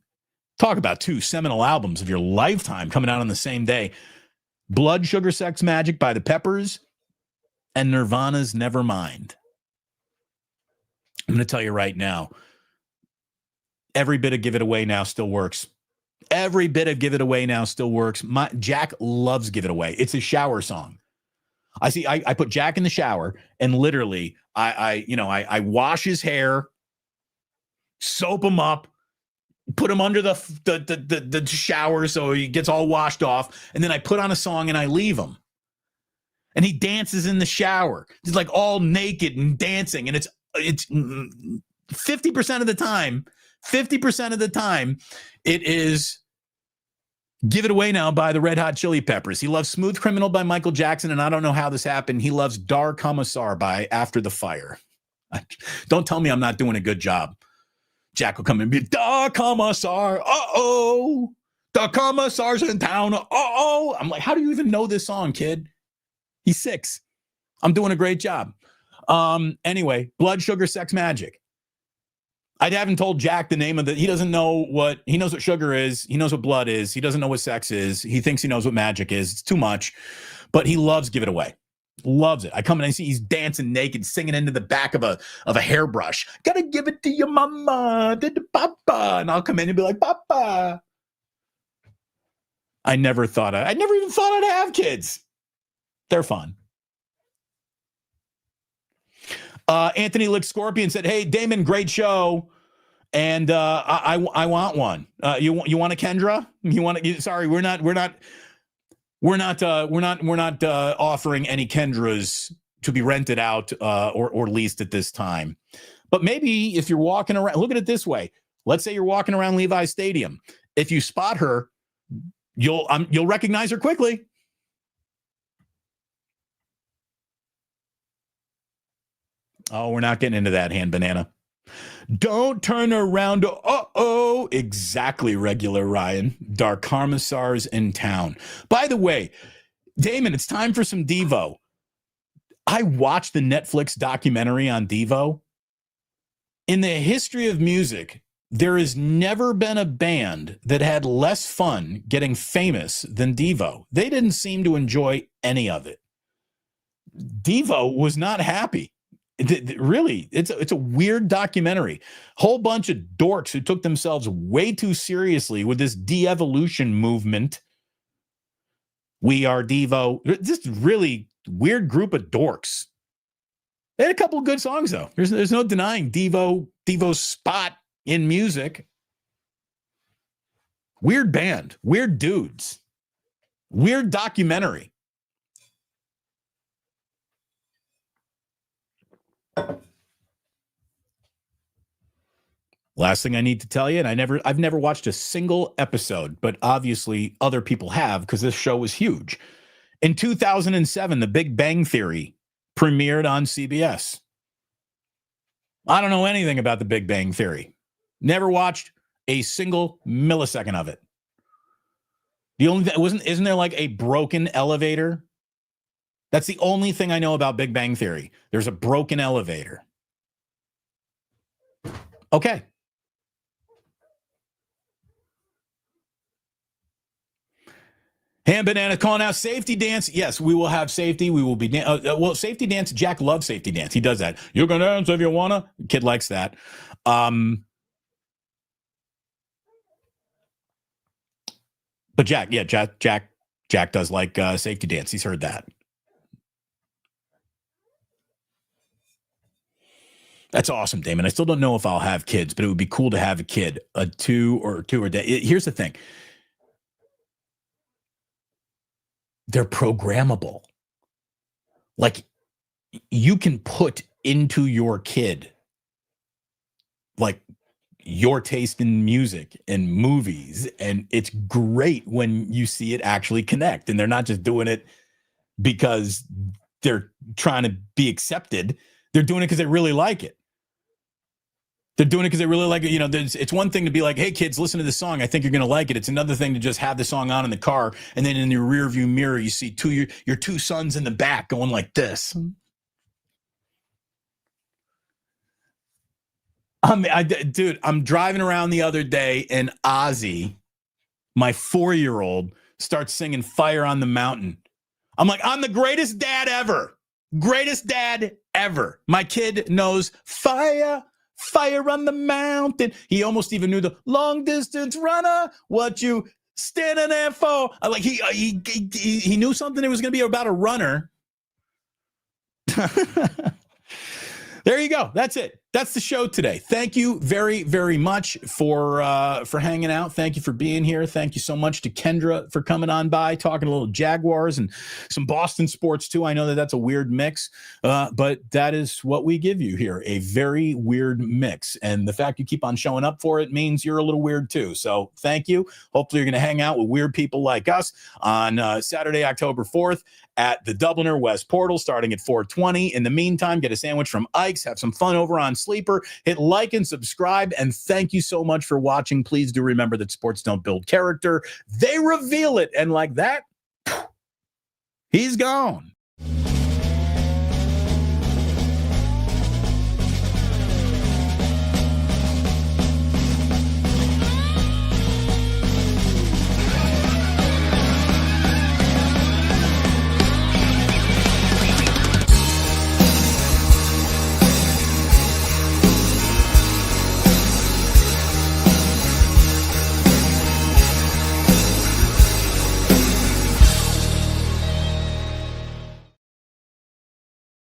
talk about two seminal albums of your lifetime coming out on the same day. Blood, Sugar, Sex, Magic by the Peppers and Nirvana's Nevermind. I'm going to tell you right now, every bit of Give It Away now still works. Every bit of Give It Away Now still works. Jack loves Give It Away. It's a shower song. I put Jack in the shower and literally I wash his hair, soap him up, put him under the shower so he gets all washed off, and then I put on a song and I leave him. And he dances in the shower. He's like all naked and dancing, and it's 50% of the time, it is Give It Away Now by the Red Hot Chili Peppers. He loves Smooth Criminal by Michael Jackson, and I don't know how this happened. He loves Dar Commissar by After the Fire. Don't tell me I'm not doing a good job. Jack will come in and be, Dar Commissar, uh-oh. The Commissar's in town, uh-oh. I'm like, how do you even know this song, kid? He's 6. I'm doing a great job. Anyway, Blood, Sugar, Sex, Magic. I haven't told Jack the name of he doesn't know he knows what sugar is. He knows what blood is. He doesn't know what sex is. He thinks he knows what magic is. It's too much, but he loves Give It Away. Loves it. I come in and see he's dancing naked, singing into the back of a hairbrush. Gotta give it to your mama, to the papa. And I'll come in and be like, Papa. I never even thought I'd have kids. They're fun. Anthony Lick Scorpion said, "Hey, Damon, great show, and I want one. You want a Kendra? You want? Sorry, we're not offering any Kendras to be rented out or leased at this time. But maybe if you're walking around, look at it this way. Let's say you're walking around Levi Stadium. If you spot her, you'll recognize her quickly." Oh, we're not getting into that, Hand Banana. Don't turn around. Uh-oh. Exactly, regular Ryan. Dark Commissars in town. By the way, Damon, it's time for some Devo. I watched the Netflix documentary on Devo. In the history of music, there has never been a band that had less fun getting famous than Devo. They didn't seem to enjoy any of it. Devo was not happy. Really, it's a weird documentary. Whole bunch of dorks who took themselves way too seriously with this de-evolution movement. We are Devo. Just really weird group of dorks. They had a couple of good songs though. There's no denying Devo's spot in music. Weird band, weird dudes, weird documentary. Last thing I need to tell you, and I've never watched a single episode, but obviously other people have because this show was huge. In 2007, The Big Bang Theory premiered on CBS. I don't know anything about The Big Bang Theory. Never watched a single millisecond of it. The only thing isn't there like a broken elevator? That's the only thing I know about Big Bang Theory. There's a broken elevator. Okay. Ham Banana calling out safety dance. Yes, we will have safety. We will be safety dance. Jack loves safety dance. He does that. You're gonna dance if you wanna. Kid likes that. But Jack does like safety dance. He's heard that. That's awesome, Damon. I still don't know if I'll have kids, but it would be cool to have a kid, two or a day. Here's the thing. They're programmable. Like you can put into your kid like your taste in music and movies, and it's great when you see it actually connect, and they're not just doing it because they're trying to be accepted. They're doing it because they really like it. They're doing it because they really like it. You know, it's one thing to be like, hey, kids, listen to this song. I think you're going to like it. It's another thing to just have the song on in the car, and then in your rear view mirror, you see your two sons in the back going like this. Dude, I'm driving around the other day, and Ozzy, my 4-year-old, starts singing Fire on the Mountain. I'm like, I'm the greatest dad ever. Greatest dad ever. My kid knows fire, Fire on the mountain. He almost even knew the long distance runner. What you standing there for? Like he knew something. It was going to be about a runner. There you go. That's it. That's the show today. Thank you very, very much for hanging out. Thank you for being here. Thank you so much to Kendra for coming on by, talking a little Jaguars and some Boston sports too. I know that that's a weird mix, but that is what we give you here, a very weird mix. And the fact you keep on showing up for it means you're a little weird too. So thank you. Hopefully you're going to hang out with weird people like us on Saturday, October 4th at the Dubliner West Portal starting at 4:20. In the meantime, get a sandwich from Ike's, have some fun over on Sleeper, hit like and subscribe, and thank you so much for watching. Please do remember that sports don't build character. They reveal it. And like that, he's gone.